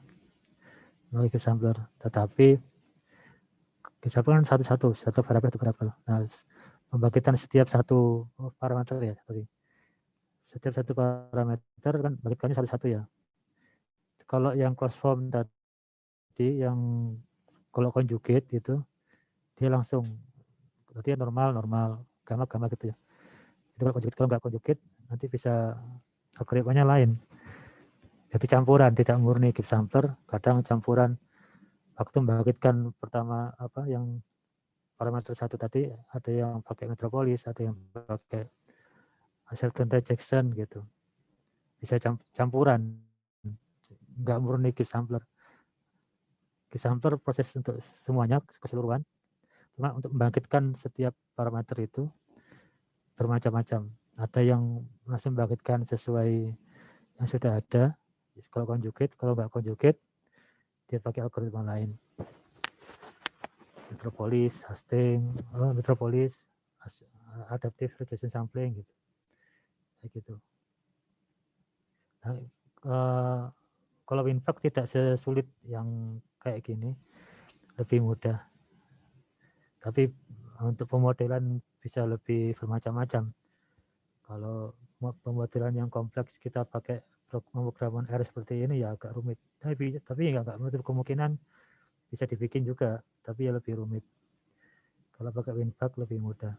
Memakai gip sampler. Tetapi gip sampler kan satu variabel. Nah, membangkitkan setiap satu parameter ya. Sorry. Setiap satu parameter kan bangkitkannya satu-satu ya. Kalau yang closed form tadi, yang kalau conjugate itu, dia langsung, berarti normal, gamma gitu ya. Itu kalau nggak conjugate, nanti bisa algoritmanya lain. Jadi campuran, tidak murni gip sampler, kadang campuran. Waktu membangkitkan pertama yang parameter satu tadi, ada yang pakai metropolis, ada yang pakai Hamilton Jackson gitu. Bisa campuran, nggak murni gip sampler. Gip sampler proses untuk semuanya keseluruhan, cuma untuk membangkitkan setiap parameter itu bermacam-macam. Ada yang langsung membangkitkan sesuai yang sudah ada, kalau conjugate, kalau nggak conjugate, dia pakai algoritma lain. Metropolis, adaptive regression sampling gitu. Kayak gitu. Nah, kalau winbug tidak sesulit yang kayak gini, lebih mudah. Tapi untuk pemodelan bisa lebih bermacam-macam. Kalau pemodelan yang kompleks kita pakai pemrograman R seperti ini ya agak rumit. Tapi nggak menutup kemungkinan bisa dibikin juga, tapi ya lebih rumit. Kalau pakai winbug lebih mudah.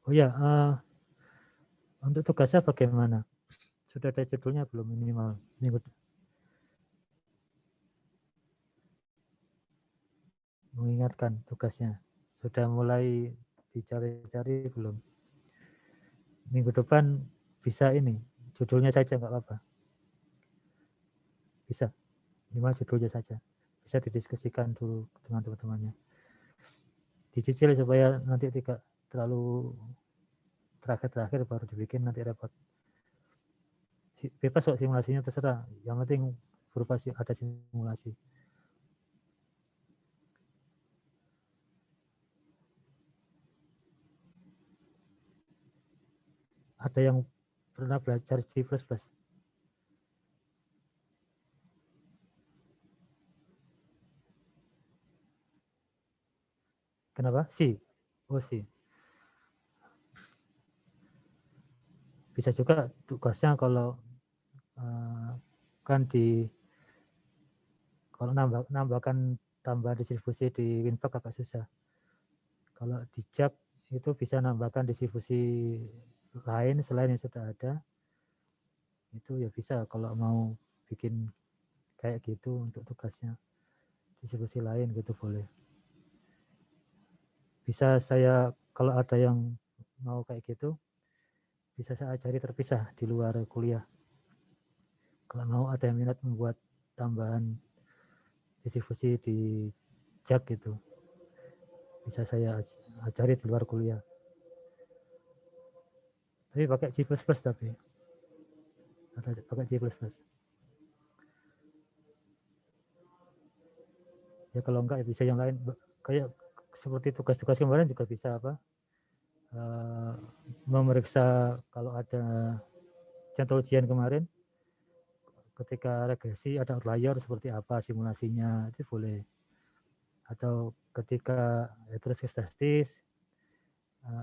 Oh ya, untuk tugasnya bagaimana? Sudah ada judulnya belum minimal minggu? Mengingatkan tugasnya. Sudah mulai dicari-cari belum? Minggu depan bisa ini, judulnya saja nggak apa-apa. Bisa, minimal judulnya saja. Bisa didiskusikan dulu dengan teman-temannya. Dicicil supaya nanti tidak terlalu terakhir baru dibikin, nanti repot. Bebas kok simulasinya, terserah. Yang penting berupa ada simulasi. Ada yang pernah belajar C++? Kenapa? C. Oh, C. Bisa juga tugasnya kalau kan kalau nambahkan tambahan distribusi di winbug agak susah. Kalau di JAP itu bisa nambahkan distribusi lain selain yang sudah ada. Itu ya bisa kalau mau bikin kayak gitu untuk tugasnya. Distribusi lain gitu boleh. Bisa saya, kalau ada yang mau kayak gitu, bisa saya ajari terpisah di luar kuliah. Kalau mau ada yang minat membuat tambahan distribusi di JAK gitu, bisa saya ajari di luar kuliah. Tapi pakai C++ tapi. Ada pakai C++. Ya kalau enggak ya bisa yang lain. Kayak seperti tugas-tugas kemarin juga bisa memeriksa kalau ada contoh ujian kemarin, ketika regresi ada outlier seperti apa simulasinya, itu boleh. Atau ketika heterosis testis,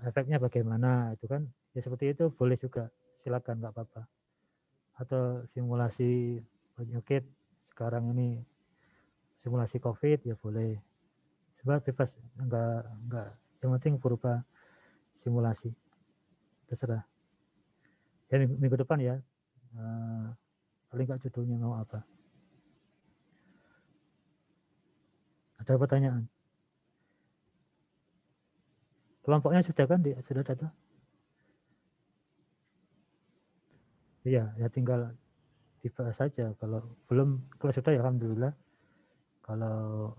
efeknya bagaimana, itu kan ya seperti itu boleh juga, silakan, nggak apa-apa. Atau simulasi penyakit sekarang ini, simulasi COVID ya boleh. Coba bebas, enggak, yang penting berupa simulasi, terserah. Ya minggu depan ya, paling nggak judulnya mau apa. Ada pertanyaan? Kelompoknya sudah kan, sudah ada? Iya, ya tinggal dibahas saja. Kalau belum, kalau sudah ya alhamdulillah. Kalau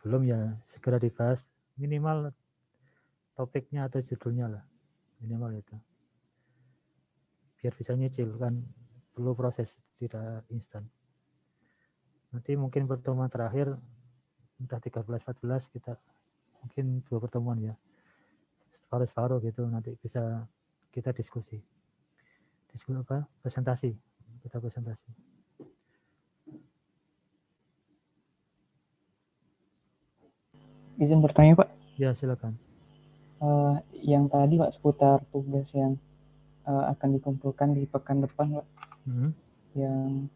belum ya segera dibahas, minimal topiknya atau judulnya lah, minimal itu. Biar bisa nyicil, kan perlu proses, tidak instan. Nanti mungkin pertemuan terakhir entah 13-14 kita mungkin 2 pertemuan ya, separuh-separuh gitu, nanti bisa kita diskusi apa, presentasi, kita presentasi. Izin bertanya Pak. Ya silakan. Yang tadi Pak seputar tugas yang akan dikumpulkan di pekan depan Pak. Yang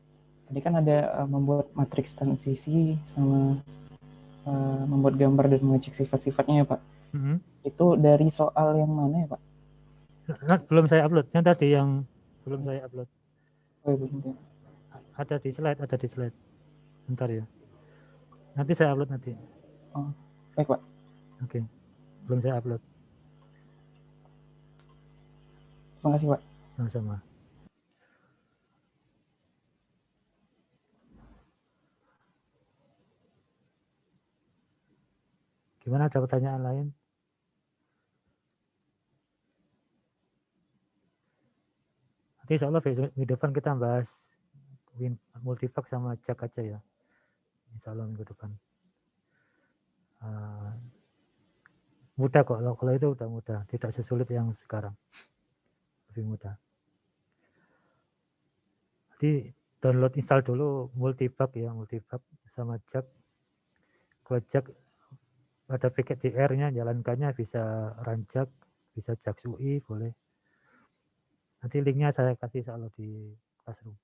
tadi kan ada membuat matriks transisi sama membuat gambar dan mengecek sifat-sifatnya ya Pak. Itu dari soal yang mana ya Pak? Belum saya upload, yang tadi yang belum saya upload. Oh, belum. Ada di slide. Bentar ya. Nanti saya upload nanti. Oh, baik Pak. Oke. Belum saya upload. Terima kasih Pak. Sama-sama. Gimana, ada pertanyaan lain? Nanti insya Allah minggu depan kita bahas multivak sama JAK aja ya. Insya Allah minggu depan. Mudah kok, kalau itu udah mudah. Tidak sesulit yang sekarang. Lebih mudah. Jadi download, install dulu multivak ya, multivak sama JAK. Kalau JAK ada paket DR-nya, jalankannya bisa Ranjak, bisa JAKS UI, boleh. Nanti linknya saya kasih insya Allah di Classroom.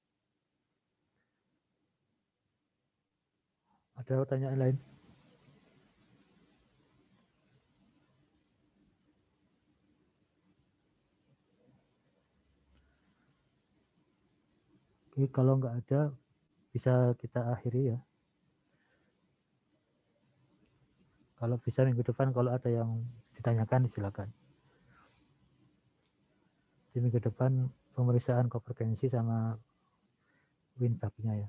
Ada pertanyaan lain? Oke, kalau nggak ada, bisa kita akhiri ya. Kalau bisa minggu depan, kalau ada yang ditanyakan, silakan. Di minggu depan pemeriksaan konvergensi sama WinBag-nya ya.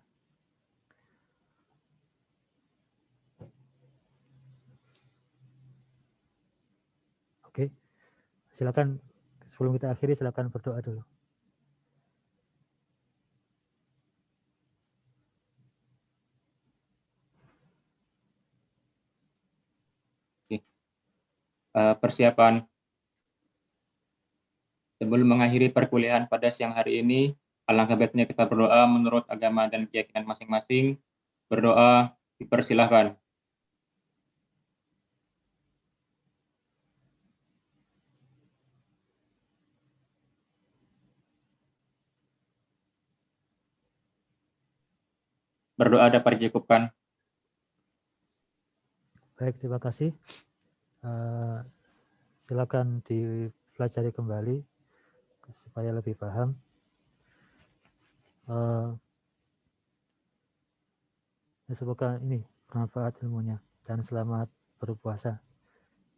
Oke, silakan sebelum kita akhiri, silakan berdoa dulu. Persiapan sebelum mengakhiri perkuliahan pada siang hari ini, alangkah baiknya kita berdoa menurut agama dan keyakinan masing-masing. Berdoa, dipersilahkan. Berdoa dapat dicukupkan. Baik, terima kasih. Silakan dipelajari kembali supaya lebih paham. Semoga ini bermanfaat ilmunya, dan selamat berpuasa.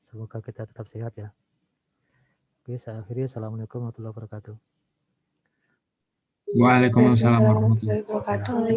Semoga kita tetap sehat ya. Oke, saya akhiri. Assalamualaikum warahmatullahi wabarakatuh. Waalaikumsalam warahmatullahi wabarakatuh.